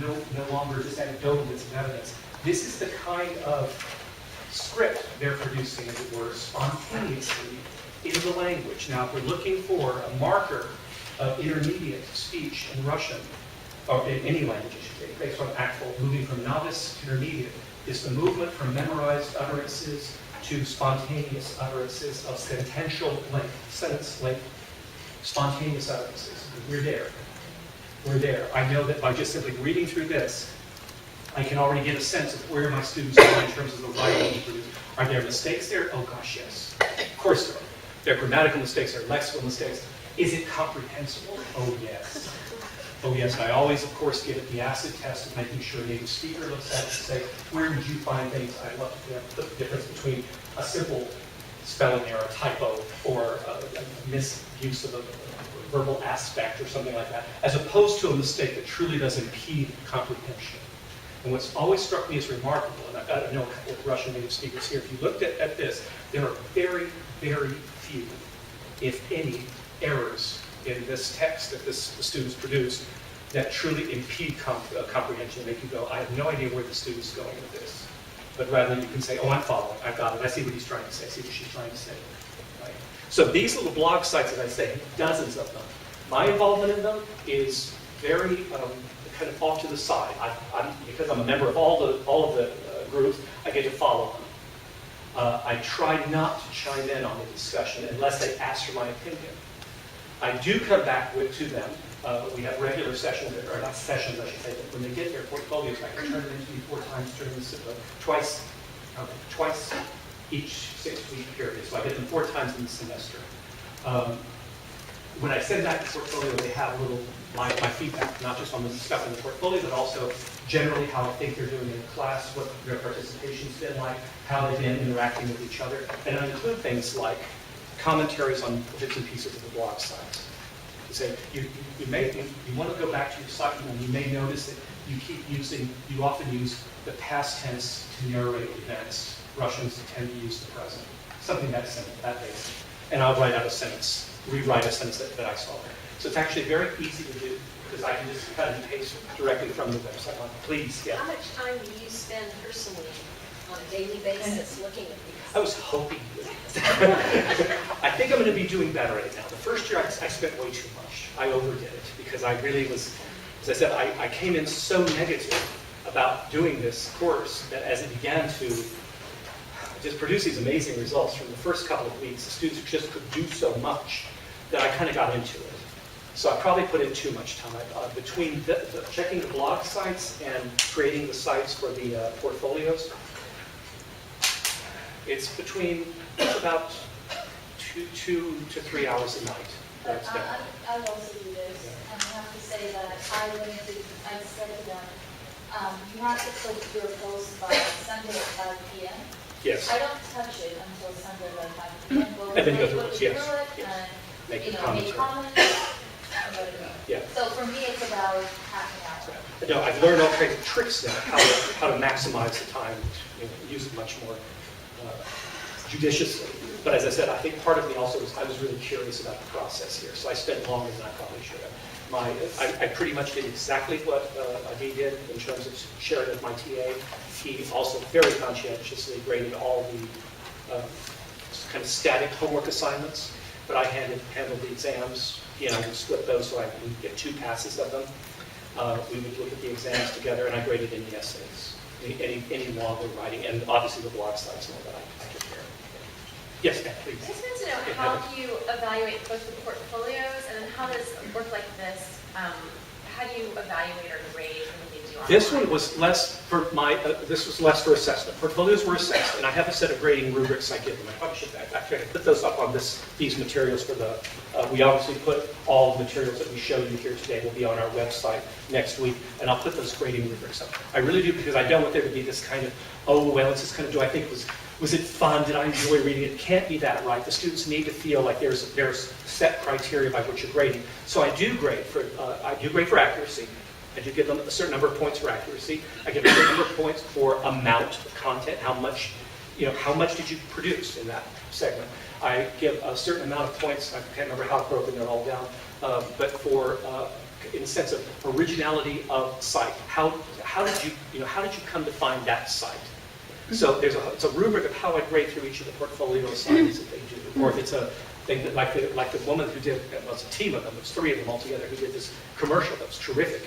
no longer just anecdotal bits of evidence. This is the kind of script they're producing, as it were, spontaneously in the language. Now, if we're looking for a marker of intermediate speech in Russian, or in any language, I should say, based on actual moving from novice to intermediate, is the movement from memorized utterances to spontaneous utterances of sentential length, sentence length, spontaneous utterances. We're there. We're there. I know that by just simply reading through this, I can already get a sense of where my students are in terms of the writing. Are there mistakes there? Oh gosh, yes. Of course there are. There are grammatical mistakes, there are lexical mistakes. Is it comprehensible? Oh yes. Oh yes, I always, of course, give it the acid test of making sure a native speaker looks at it and say, where did you find things? I love the difference between a simple spelling error, a typo, or a misuse of a verbal aspect or something like that, as opposed to a mistake that truly does impede comprehension. And what's always struck me as remarkable, and I've got to know a couple of Russian native speakers here, if you looked at this, there are very, very few, if any, errors in this text that the students produce that truly impede comprehension and make you go, I have no idea where the student's going with this. But rather you can say, oh, I'm following, I've got it, I see what he's trying to say, I see what she's trying to say. Right? So these little blog sites, as I say, dozens of them. My involvement in them is very kind of off to the side. Because I'm a member of all of the groups, I get to follow them. I try not to chime in on the discussion unless they ask for my opinion. I do come back to them. We have regular sessions, or not sessions, I should say, but when they get their portfolios, I can turn it into me 4 times during the twice each 6-week period. So I get them 4 times in the semester. When I send back the portfolio, they have a little my feedback, not just on the stuff in the portfolio, but also generally how I think they're doing in class, what their participation's been like, how they've been interacting with each other, and I include things like commentaries on bits and pieces of the blog site. You say, you want to go back to your site, and you may notice that you often use the past tense to narrate events. Russians tend to use the present. Something that simple, that basic. And I'll write out a sentence, rewrite a sentence that I saw there. So it's actually very easy to do, because I can just cut and paste directly from the website. Please, yeah. How much time do you spend personally on a daily basis looking at these? I was hoping you would. I think I'm going to be doing better at it now. The first year I spent way too much. I overdid it because I really was, as I said, I came in so negative about doing this course that as it began to just produce these amazing results from the first couple of weeks, the students just could do so much that I kind of got into it. So I probably put in too much time. Between checking the blog sites and creating the sites for the portfolios, it's about 2 to 3 hours a night. But I also do this, and I have to say that I said to them, you have to put your post by Sunday at 5 p.m. Yes. I don't touch it until Sunday at 5 p.m. And then you go through look it, yes. through it, Yes. and Make make comments. comments. I'm ready to go. Yeah. So for me, it's about half an hour. No, I've learned all kinds of tricks now, how to maximize the time, use it much more judiciously. But as I said, I think part of me also was I was really curious about the process here, so I spent longer than I probably should have. I pretty much did exactly what he did in terms of sharing with my TA. He also very conscientiously graded all the kind of static homework assignments, but I handled the exams. He and I would split those so I could get 2 passes of them. We would look at the exams together, and I graded any essays, any longer writing, and obviously the blog sites and all that I took care of. Yes, Matt, please. I just wanted to know, how do you evaluate both the portfolios, and then how does work like this, how do you evaluate or grade when they do online? This one was less for this was less for assessment. Portfolios were assessed, and I have a set of grading rubrics I give them. I probably should put those up on these materials for the, we obviously put all the materials that we showed you here today will be on our website next week, and I'll put those grading rubrics up. I really do, because I don't want there to be this kind of, oh, well, it's just kind of, do I think was it fun? Did I enjoy reading it? It can't be that, right? The students need to feel like there's set criteria by which you're grading. So I do grade for accuracy. I do give them a certain number of points for accuracy. I give a certain number of points for amount of content, how much did you produce in that segment. I give a certain amount of points, I can't remember how I've broken it all down, but for, in the sense of originality of site. How did you come to find that site? So it's a rubric of how I grade through each of the portfolio assignments that they do. Or if it's a thing that, like the woman who did, well, it's a team of them, it's 3 of them altogether, who did this commercial that was terrific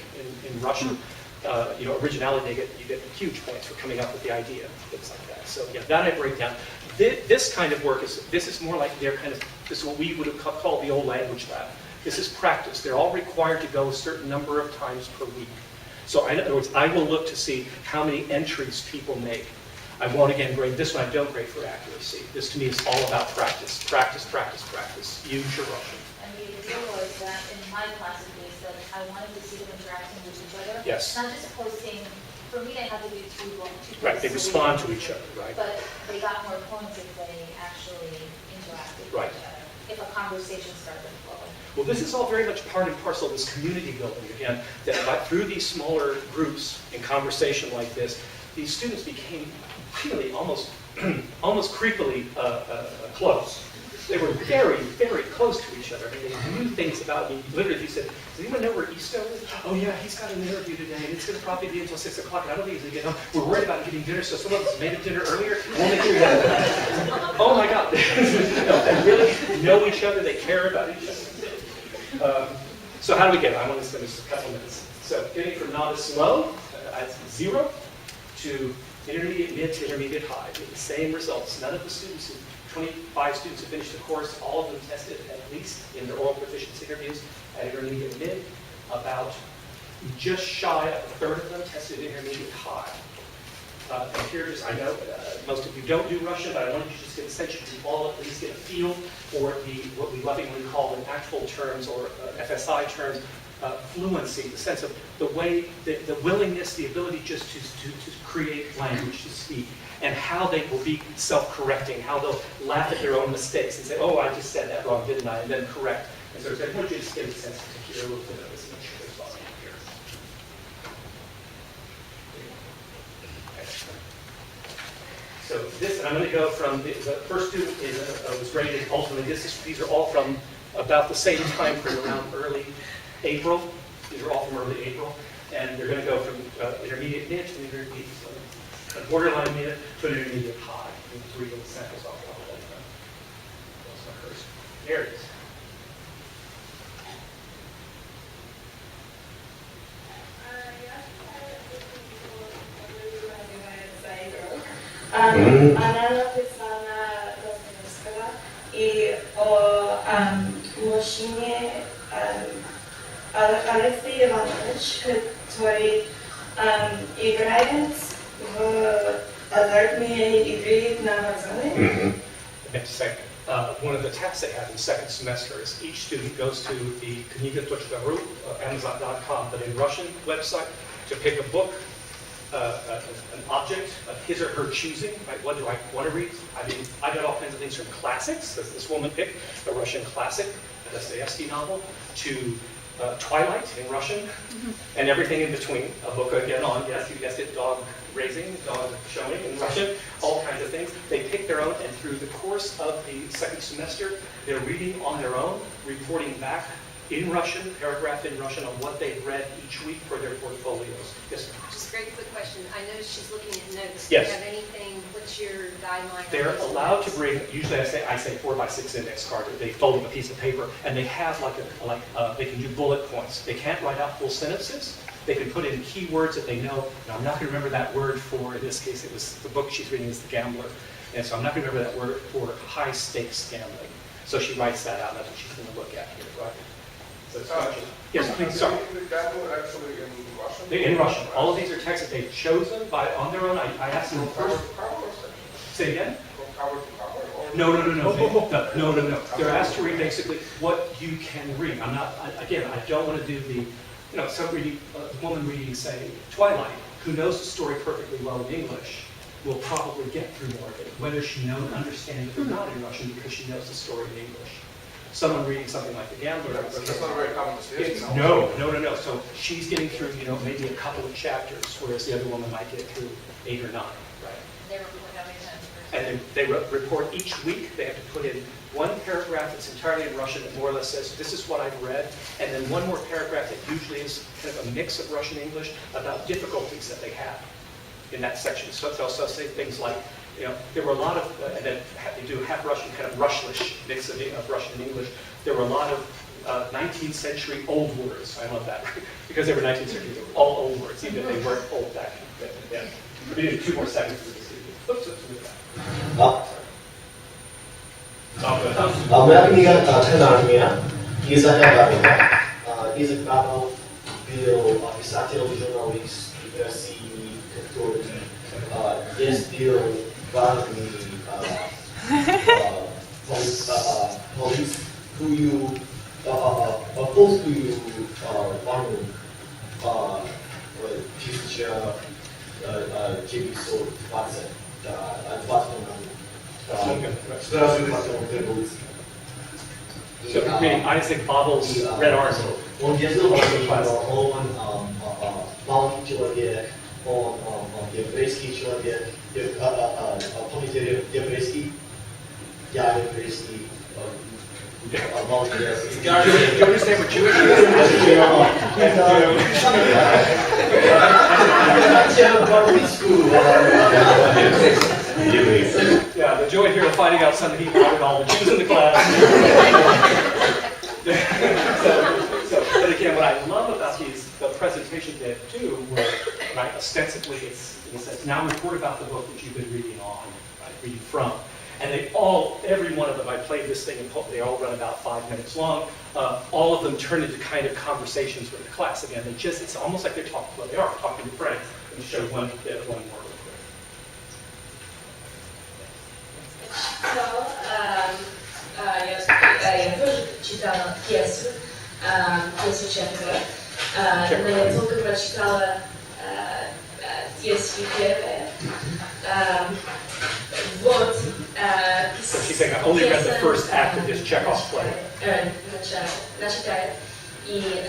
in Russian. Originality, you get huge points for coming up with the idea, things like that. So yeah, that I break down. This kind of work is more like this is what we would have called the old language lab. This is practice. They're all required to go a certain number of times per week. So in other words, I will look to see how many entries people make. I won't again grade this one. I don't grade for accuracy. This to me is all about practice. Practice, practice, practice. Use your Russian. And the idea was that in my class at least, that I wanted to see them interacting with each other. Yes. Not just posting, for me they had to do two Right, they respond to each other, right? But they got more points if they actually interacted with Right. each other. If a conversation started flowing. Well, this is all very much part and parcel of this community building, again, that through these smaller groups in conversation like this, these students became really almost creepily close. They were very, very close to each other. I mean, they knew things about me. Literally, if you said, does anyone know where Easto is? Oh yeah, he's got an interview today, and it's going to probably be until 6 o'clock, and I don't think he's going to get home. We're worried about getting dinner, so some of us made a dinner earlier. We'll make sure we have it. Oh my God. They really know each other. They care about each other. So how do we get it? I want to spend just a couple minutes. So getting from novice low at 0 to intermediate mid to intermediate high. Get the same results. None of the students, 25 students who finished the course, all of them tested at least in their oral proficiency interviews at intermediate mid. About just shy of a third of them tested intermediate high. And here's, I know most of you don't do Russian, but I wanted you to just get a sense, you can all at least get a feel for what we lovingly call in actual terms or FSI terms, fluency, the sense of the way, the willingness, the ability just to create language, to speak, and how they will be self-correcting, how they'll laugh at their own mistakes and say, oh, I just said that wrong, didn't I? And then correct. And so I want you to just get a sense to hear a little bit of this. Make sure there's lots here. So this, I'm going to go from the first student was graded ultimately. These are all from about the same time frame, around early April. These are all from early April, and they're going to go from intermediate mid to intermediate, borderline mid to an intermediate high. And 3 little samples I'll probably that's my first. There it is. Она написана русского и о мужчине Алексей Иванович, который играет в азартные игры на Амазоне. One of the tasks they have in second semester is each student goes to the kniga.ru, Amazon.com, but in Russian website to pick a book, an object of his or her choosing. Right? What do I want to read? I mean, I got all kinds of things from classics, as this woman picked, a Russian classic, a Dostoevsky novel, to Twilight in Russian, and everything in between. A book again on, yes, you guessed it, dog raising, dog showing in Russian, all kinds of things. They pick their own, and through the course of the second semester, they're reading on their own, reporting back in Russian, paragraph in Russian, on what they've read each week for their portfolios. Yes, ma'am. Just a very quick question. I noticed she's looking at notes. Yes. Do you have anything, what's your guideline? on They're those allowed to notes? bring, usually I say 4x6 index card. They fold up a piece of paper, and they have they can do bullet points. They can't write out full sentences. They can put in keywords that they know. And I'm not going to remember that word for, in this case, it was the book she's reading is The Gambler. And so I'm not going to remember that word for high stakes gambling. So she writes that out. That's what she's going to look at here, right? So yes, please, sorry. The gambler actually in Russian? They're in Russian. All of these are texts that they've chosen on their own. I asked them From cover first. to cover or section? Say again? From cover to cover? Or No. They're asked to read basically what you can read. I don't want to do some reading, a woman reading, say, Twilight, who knows the story perfectly well in English, will probably get through more of it, whether she understands it or not in Russian, because she knows the story in English. someone reading something like The Gambler. That's not very common to see. No. So she's getting through, maybe a couple of chapters, whereas the other woman might get through 8 or 9, right? They report how many times per And then they report each week. They have to put in one paragraph that's entirely in Russian that more or less says, this is what I've read, and then one more paragraph that usually is kind of a mix of Russian and English about difficulties that they have in that section. So they'll say things like, there were a lot of, and then they do half Russian, kind of Rushlish mix of Russian and English. There were a lot of 19th century old words. I love that. Because they were 19th century, they were all old words, even if they weren't old back then. Yeah. We need 2 more seconds for this. Oops, Moja kniha Czarna jest zagadniona. Jest Paweł był pisatelem, żurnalist w wersji, który jest był ważny polityk, w polsku wanu 1920. So, meaning Isaac Babel's Red Arsenal. Он ездил он маленький человек, он еврейский человек, помните еврейский? Я еврейский. Do you understand what Jewish is? Yeah, the joy here of finding out something he wanted all the Jews in the class. But again, what I love about the presentation they do, where ostensibly it's now report about the book that you've been reading on, reading from. And every one of them, I played this thing, and they all run about 5 minutes long. All of them turn into kind of conversations with the class again. It's almost like they're talking to friends. Let me show one more real quick. Я тоже читала пьесу Чехова, но я только прочитала пьесу первую. So she's saying, I only read the first act of this Chekhov play. Начитает. И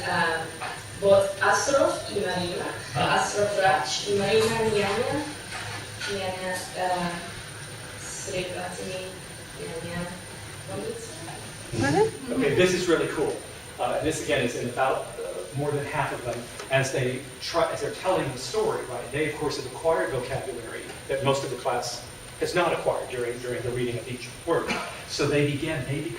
вот Астров и Марина. Астров врач и Марина няня. Няня с ребятами. Няня больница. Okay, this is really cool. This again is in about more than half of them as they're telling the story, right? They of course have acquired vocabulary that most of the class has not acquired during the reading of each word. So they become the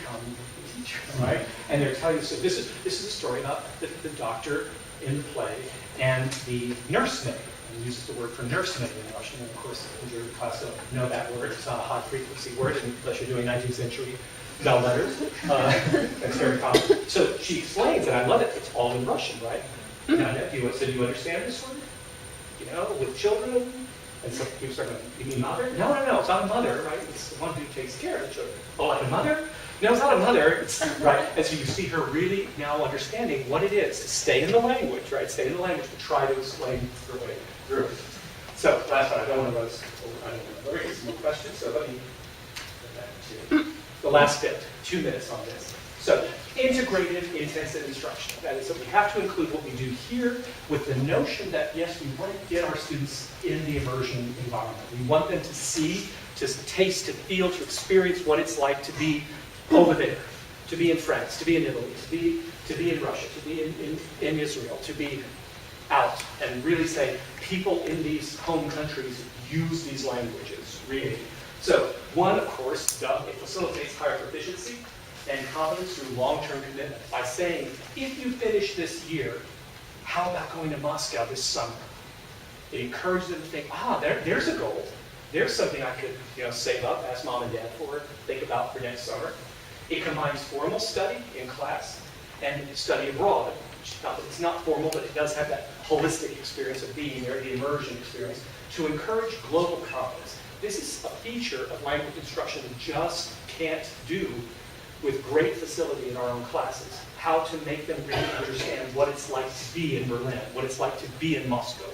teacher, right? And they're telling you, so this is a story about the doctor in the play and the nursemaid. And uses the word for nursemaid in Russian, and of course the majority of the class don't know that word. It's not a high frequency word unless you're doing 19th century bell letters. That's very common. So she explains, and I love it, it's all in Russian, right? Now, do you understand this word? With children? And so people start going, you mean mother? No, it's not a mother, right? It's the one who takes care of the children. Oh, like a mother? No, it's not a mother. It's, right? And so you see her really now understanding what it is to stay in the language, right? Stay in the language to try to explain her way through it. So, last one, I don't want to get some more questions, so let me get back to the last bit, 2 minutes on this. So, integrative intensive instruction. That is that we have to include what we do here with the notion that, yes, we want to get our students in the immersion environment. We want them to see, to taste, to feel, to experience what it's like to be over there, to be in France, to be in Italy, to be in Russia, to be in Israel, to be out and really say people in these home countries use these languages, really. So, one, of course, it facilitates higher proficiency and confidence through long-term commitment by saying, if you finish this year, how about going to Moscow this summer? It encourages them to think, there's a goal. There's something I could save up, ask mom and dad for, think about for next summer. It combines formal study in class and study abroad. It's not formal, but it does have that holistic experience of being there, the immersion experience, to encourage global confidence. This is a feature of language instruction we just can't do with great facility in our own classes. How to make them really understand what it's like to be in Berlin, what it's like to be in Moscow,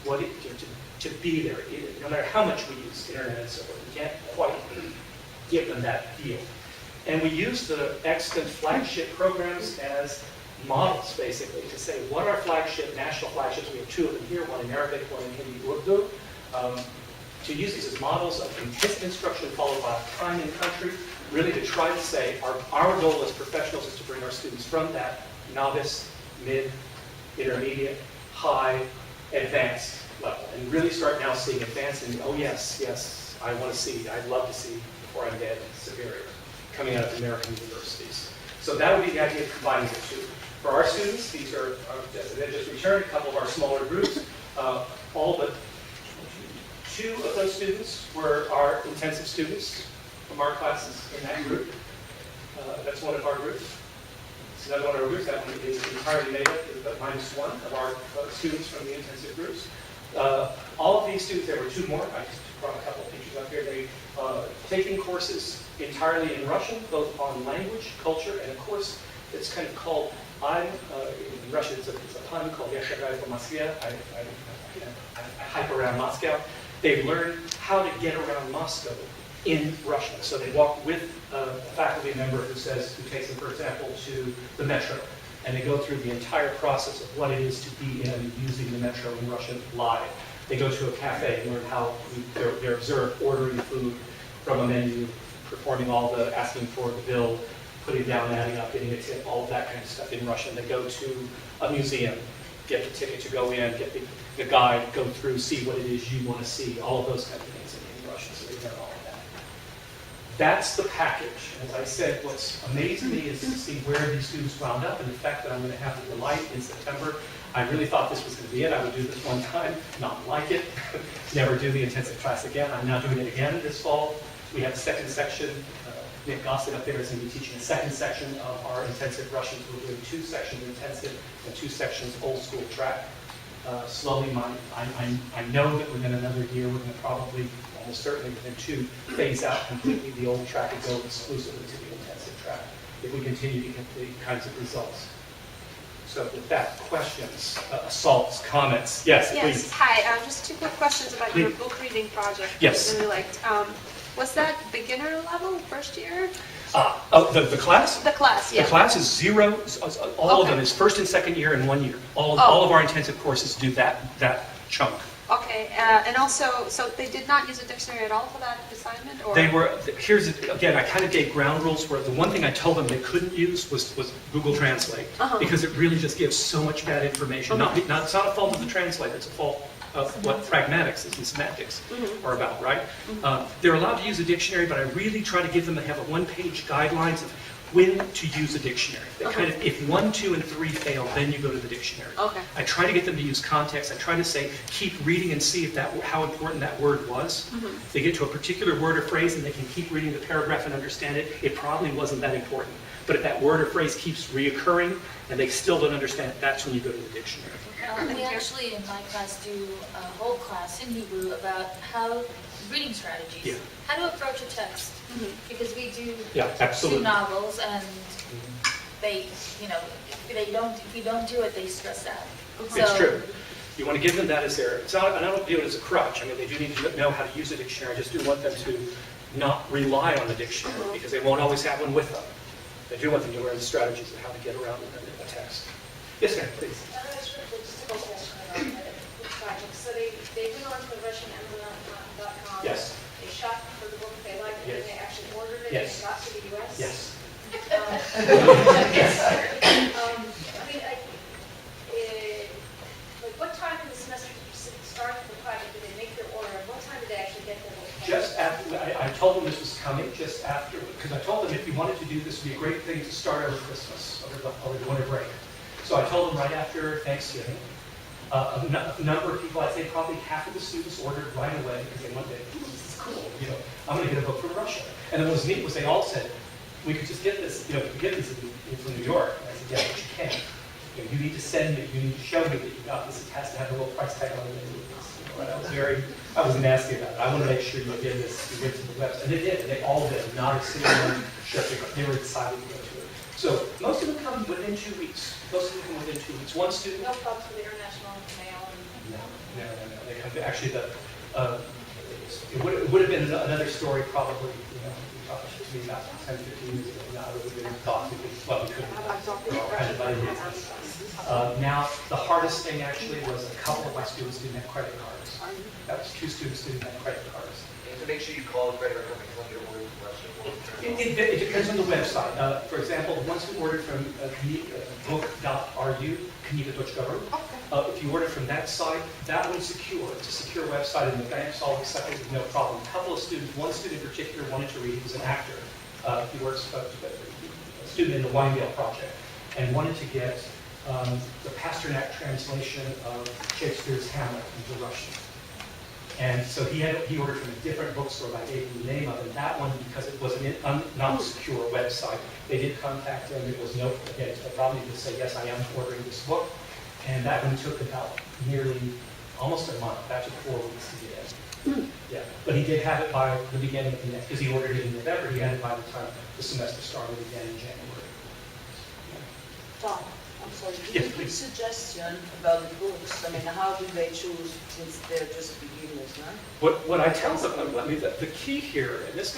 to be there. No matter how much we use internet and so forth, we can't quite give them that feel. And we use the extant flagship programs as models, basically, to say what are flagship, national flagships. We have two of them here, one in Arabic, one in Hindi Urdu. To use these as models of intensive instruction followed by time and country, really to try to say our goal as professionals is to bring our students from that novice, mid, intermediate, high, advanced level, and really start now seeing advanced and, oh yes, yes, I want to see, I'd love to see before I'm dead, superior, coming out of American universities. So that would be the idea of combining the two. For our students, these are, they just returned, a couple of our smaller groups, all but two of those students were our intensive students from our classes in that group. That's one of our groups. It's another one of our groups. That one is entirely made up, but minus one of our students from the intensive groups. All of these students, there were two more. I just brought a couple of pictures up here. They taking courses entirely in Russian, both on language, culture, and a course that's kind of called, in Russian, it's a pun called Yashagaya for Moscow. I hype around Moscow. They learn how to get around Moscow in Russian. So they walk with a faculty member who takes them, for example, to the metro. And they go through the entire process of what it is to be in using the metro in Russian live. They go to a cafe and learn how they're observed ordering food from a menu, performing all the asking for the bill, putting down, adding up, getting a tip, all of that kind of stuff in Russian. They go to a museum, get the ticket to go in, get the guide, go through, see what it is you want to see, all of those kind of things in Russian, so they learn all of that. That's the package. As I said, what's amazed me is to see where these students wound up, and the fact that I'm going to have the delight in September. I really thought this was going to be it. I would do this one time, not like it, never do the intensive class again. I'm now doing it again this fall. We have a second section. Nick Gossett up there is going to be teaching a second section of our intensive Russians. We're doing 2 sections intensive and 2 sections old school track. Slowly, I know that within another year, we're going to probably, almost certainly within 2, phase out completely the old track and go exclusively to the intensive track if we continue to get the kinds of results. So with that, questions, assaults, comments? Yes, please. Yes, hi. Just 2 quick questions about your Please. book reading project. Yes. I really liked. Was that beginner level, first year? The class? The class, yeah. The class is 0, all of them Okay. is first and second year in 1 year. All of our intensive courses do that chunk. Okay, and also, so they did not use a dictionary at all for that assignment? Or? They were, again, I kind of gave ground rules where the one thing I told them they couldn't use was Google Translate, because it really just gives so much bad information. It's not a fault of the translator, it's a fault of what pragmatics and semantics are about, right? They're allowed to use a dictionary, but I really try to give them to have a 1-page guidelines of when to use a dictionary. They kind of, if 1, 2, and 3 fail, then you go to the dictionary. Okay. I try to get them to use context. I try to say, keep reading and see if how important that word was. If they get to a particular word or phrase and they can keep reading the paragraph and understand it, it probably wasn't that important. But if that word or phrase keeps reoccurring and they still don't understand it, that's when you go to the dictionary. We actually, in my class, do a whole class in Hebrew about reading strategies. Yeah. How to approach a text. Because we do Yeah, 2 absolutely. novels, and they, if you don't do it, they stress out. It's true. You want to give them that as their, it's not, and I don't view it as a crutch. I mean, they do need to know how to use a dictionary. I just do want them to not rely on the dictionary because they won't always have one with them. I do want them to learn the strategies of how to get around a text. Yes, ma'am, please. Just a question about the project. So they went on to RussianEmblem.com. Yes. They shot for the book they liked, and Yes. then they actually ordered it, Yes. and it got to the U.S.? Yes. Like what time in the semester did you start the project? Did they make their order? And what time did they actually get their book? Just after, I told them this was coming just after, because I told them if you wanted to do this, would be a great thing to start over Christmas, over the winter break. So I told them right after Thanksgiving. A number of people, I'd say probably half of the students ordered right away because they went there, this is cool, I'm going to get a book from Russia. And then what was neat was they all said, we could just get this, we could get these from New York. And I said, yeah, but you can't. You need to send me, you need to show me that you got this. It has to have a little price tag on it. I was nasty about it. I want to make sure you did this, you went to the website. And they did, they all did. Not a single one shut their They were excited to go to it. So most of them come within 2 weeks. Most of them come within 2 weeks. One student. No problems with international mail? No. They come, actually, It would have been another story probably, maybe about 10, 15 years ago. Now it would have been thought we could, well, we couldn't. Now, the hardest thing actually was a couple of my students didn't have credit cards. That was 2 students didn't have credit cards. And to make sure you call the credit card company because I'm going to It depends on the website. For example, once we ordered from book.ru, if you order from that site, that one's secure. It's a secure website, and the banks all accept it with no problem. A couple of students, one student in particular wanted to read, he was an actor. He works, a student in the Winedale Project, and wanted to get the Pasternak translation of Shakespeare's Hamlet into Russian. And so he ordered from a different bookstore. I gave him the name of it. That one, because it was a non-secure website, they did contact him. It was no problem. He just say, yes, I am ordering this book. And that one took about almost a month. That took 4 weeks to get in. Yeah, but he did have it by the beginning of the next, because he ordered it in November. He had it by the time the semester started again in January. Tom, I'm sorry, Yes, give a please. suggestion about the books. I mean, how do they choose since they're just beginners, no? What I tell them, I mean, the key here, and this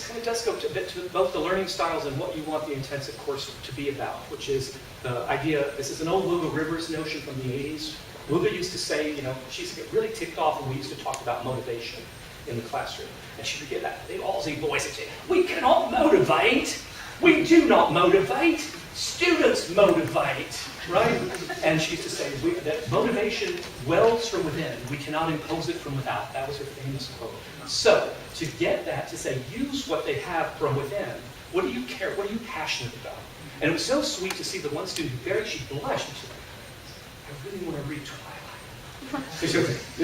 kind of does go a bit to both the learning styles and what you want the intensive course to be about, which is the idea. This is an old Luga Rivers notion from the 80s. Luga used to say, she used to get really ticked off when we used to talk about motivation in the classroom, and she would get that. They all say, boys, say, we cannot motivate. We do not motivate. Students motivate, right? And she used to say that motivation wells from within. We cannot impose it from without. That was her famous quote. So, to get that, to say, use what they have from within. What do you care? What are you passionate about? And it was so sweet to see the one student she blushed. She said, I really want to read Twilight. Because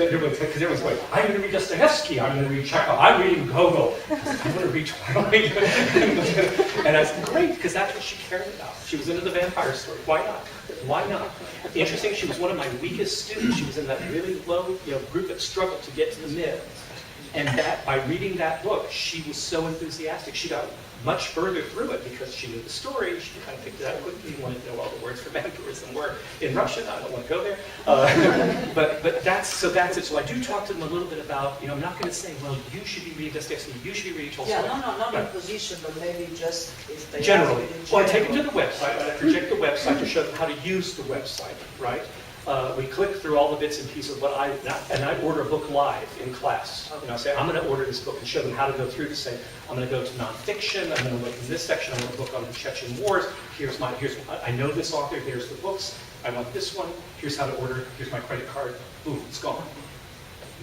everyone's going, I'm going to read Dostoevsky, I'm going to read Chekhov, I'm reading Gogol. I want to read Twilight. And I said, great, because that's what she cared about. She was into the vampire story. Why not? Why not? Interesting, she was one of my weakest students. She was in that really low group that struggled to get to the mid. And that by reading that book, she was so enthusiastic. She got much further through it because she knew the story. She kind of picked it up quickly. Wanted to know all the words for vampirism were in Russian. I don't want to go there. But that's it. So I do talk to them a little bit about, I'm not going to say, well, you should be reading Dostoevsky, you should be reading Tolstoy. Yeah, not in position, but maybe just if they Generally. Well, I take them to the website, and I project the website to show them how to use the website, right? We click through all the bits and pieces of and I order a book live in class. I say, I'm going to order this book and show them how to go through to say, I'm going to go to nonfiction, I'm going to look in this section, I want a book on the Chechen Wars, I know this author, here's the books, I want this one, here's how to order, here's my credit card, boom, it's gone.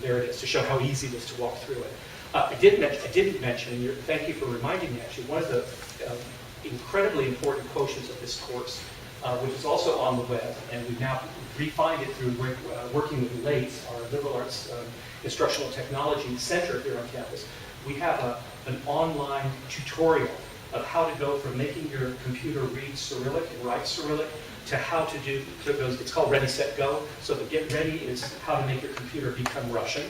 There it is, to show how easy it is to walk through it. I didn't mention, and thank you for reminding me actually, one of the incredibly important quotients of this course, which is also on the web, and we've now refined it through working with LATE, our liberal arts instructional technology center here on campus. We have an online tutorial of how to go from making your computer read Cyrillic and write Cyrillic to how to do those. It's called Ready, Set, Go. So the get ready is how to make your computer become Russian.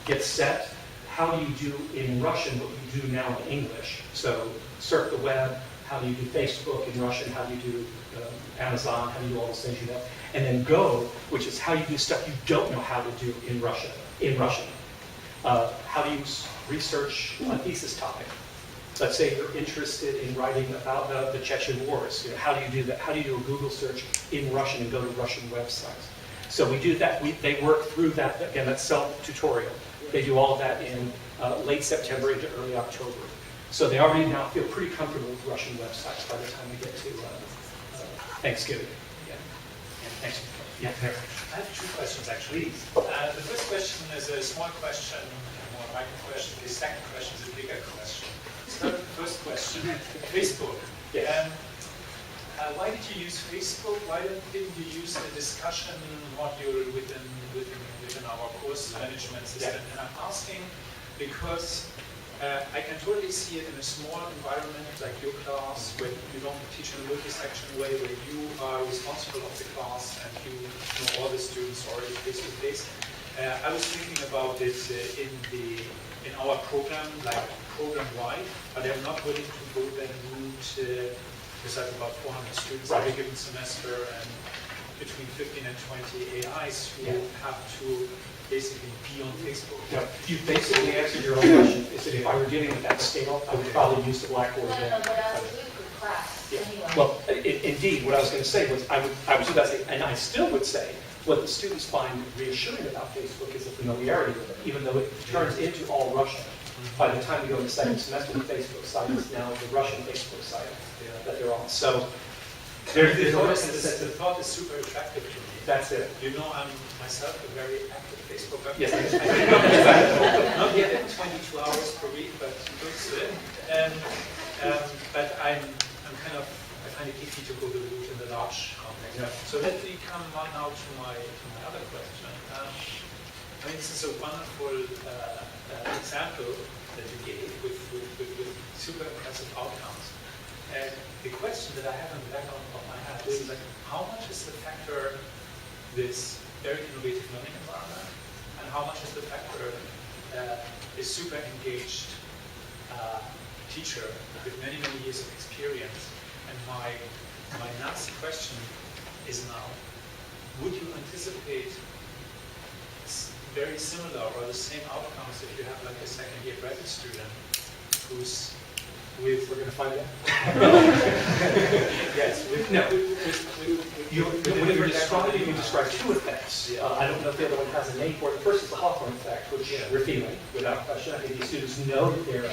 Get set, how do you do in Russian what you do now in English? So surf the web, how do you do Facebook in Russian, how do you do Amazon, how do you do all those things you know? And then Go, which is how you do stuff you don't know how to do in Russian. How do you research a thesis topic? Let's say you're interested in writing about the Chechen Wars. How do you do that? How do you do a Google search in Russian and go to Russian websites? So we do that. They work through that. Again, that's self-tutorial. They do all of that in late September into early October. So they already now feel pretty comfortable with Russian websites by the time we get to Thanksgiving. Yeah. Thanks. Yeah, there. I have 2 questions actually. The first question is a small question, a more micro question. The second question is a bigger question. So the first question, Facebook. Yes. Why did you use Facebook? Why didn't you use a discussion module within our course management system? And I'm asking because I can totally see it in a small environment like your class, where you don't teach in a multi-section way, where you are responsible of the class and you know all the students already face to face. I was thinking about it in our program, like program-wide, but I'm not willing to go that route because I have about 400 students every given semester, and between 15 and 20 AIs who have to basically be on Facebook. No, you basically answered your own question, is that if I were dealing with that scale, I would probably use the Blackboard No, again. no, but I was doing for class Yeah. anyway. Well, indeed, what I was going to say was, I was about to say, and I still would say, what the students find reassuring about Facebook is the familiarity with it, even though it turns into all Russian. By the time we go into second semester, the Facebook site is now the Russian Facebook site that they're on. So there's The always thought a sense of, is super attractive to me. that's it. You know, I'm myself a very active Facebook. Yes, I Not yet 22 hours per week, but close to it. But I find it easy to go to the root in the large context. Yeah. So let me come on now to my other question. I mean, this is a wonderful example that you gave with super impressive outcomes. And the question that I have in the back of my head is like, how much is the factor this very innovative learning environment, and how much is the factor a super engaged teacher with many, many years of experience? And my next question is now, would you anticipate very similar or the same outcomes if you have like a second-year graduate student who's with... We're going to find out. Yes, with... No. When you describe two effects. I don't know if the other one has a name for it. The first is the Hawthorne effect, which we're feeling, without question. I think these students know that they're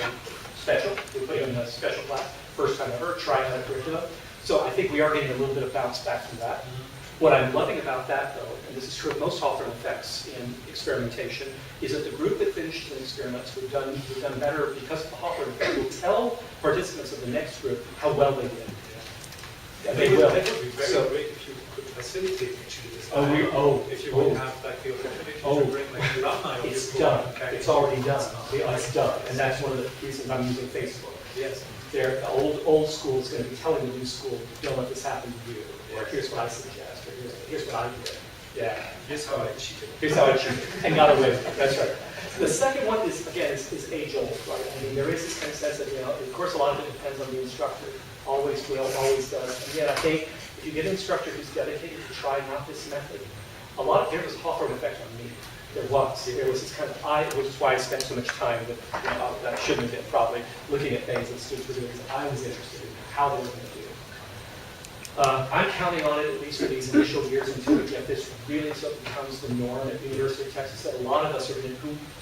special. We put them in a special class, first time ever, trying that curriculum. So I think we are getting a little bit of bounce back from that. What I'm loving about that, though, and this is true of most Hawthorne effects in experimentation, is that the group that finishes an experiment who've done better because of the Hawthorne effect will tell participants of the next group how well they did. Yeah, they will. That would be very great if you could facilitate actually this. If you would have like the opportunity to bring like drama. It's done. It's already done. It's done. And that's one of the reasons I'm using Facebook. Yes. The old school is going to be telling the new school, don't let this happen to you. Or here's what I suggest. Or here's what I did. Yeah. Here's how I cheated. Here's how I cheated. And got away with it. That's right. The second one is, again, is age-old, right? I mean, there is this kind of sense that, of course, a lot of it depends on the instructor. Always will, always does. And yet, I think if you get an instructor who's dedicated to trying out this method, there was a Hawthorne effect on me. There was this kind of, which is why I spent so much time with, that I shouldn't have been probably, looking at things that students were doing, because I was interested in how they were going to do it. I'm counting on it, at least for these initial years, until we get this really so it becomes the norm at the University of Texas, that a lot of us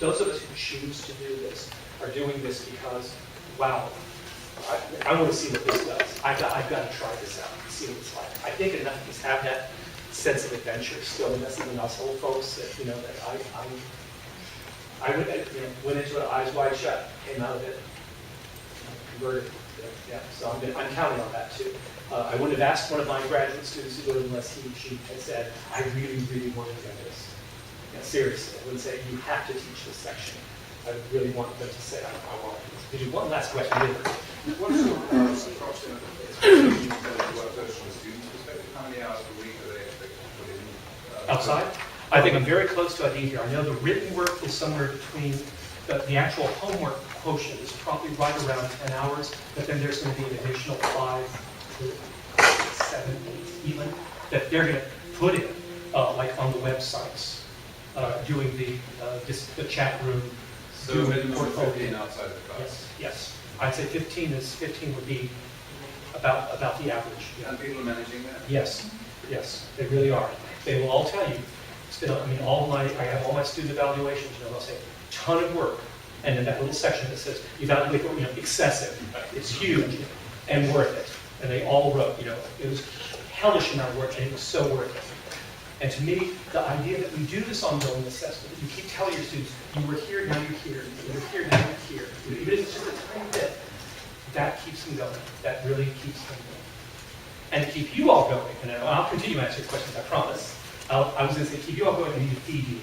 those of us who choose to do this, are doing this because, wow, I want to see what this does. I've got to try this out and see what it's like. I think enough of us have that sense of adventure still in us, even us old folks, that, that I went into it eyes wide shut, came out of it, converted. Yeah, so I'm counting on that too. I wouldn't have asked one of my graduate students to do it unless she had said, I really, really want to do this. Seriously, I wouldn't say, you have to teach this section. I really want them to say, I want to. Did you one last question? What's your approximate expectation for workload from a student's perspective? How many hours per week are they expected to put in? Outside? I think I'm very close to idea here. I know the written work is somewhere between, the actual homework quotient is probably right around 10 hours, but then there's going to be an additional 5 to 7, 8 even, that they're going to put in, like on the websites, doing the chat room. So minimum 15 outside of class? Yes. I'd say 15 would be about the average. And people are managing that? Yes, they really are. They will all tell you. I have all my student evaluations. They'll say ton of work, and then that little section that says evaluate, excessive. It's huge and worth it. And they all wrote, it was hellish amount of work, and it was so worth it. And to me, the idea that we do this ongoing assessment, that you keep telling your students, you were here, now you're here, you were here, now you're here, even if it's just a tiny bit, that keeps them going. That really keeps them going. And to keep you all going, and I'll continue answering questions, I promise. I was going to say, keep you all going, I need to feed you.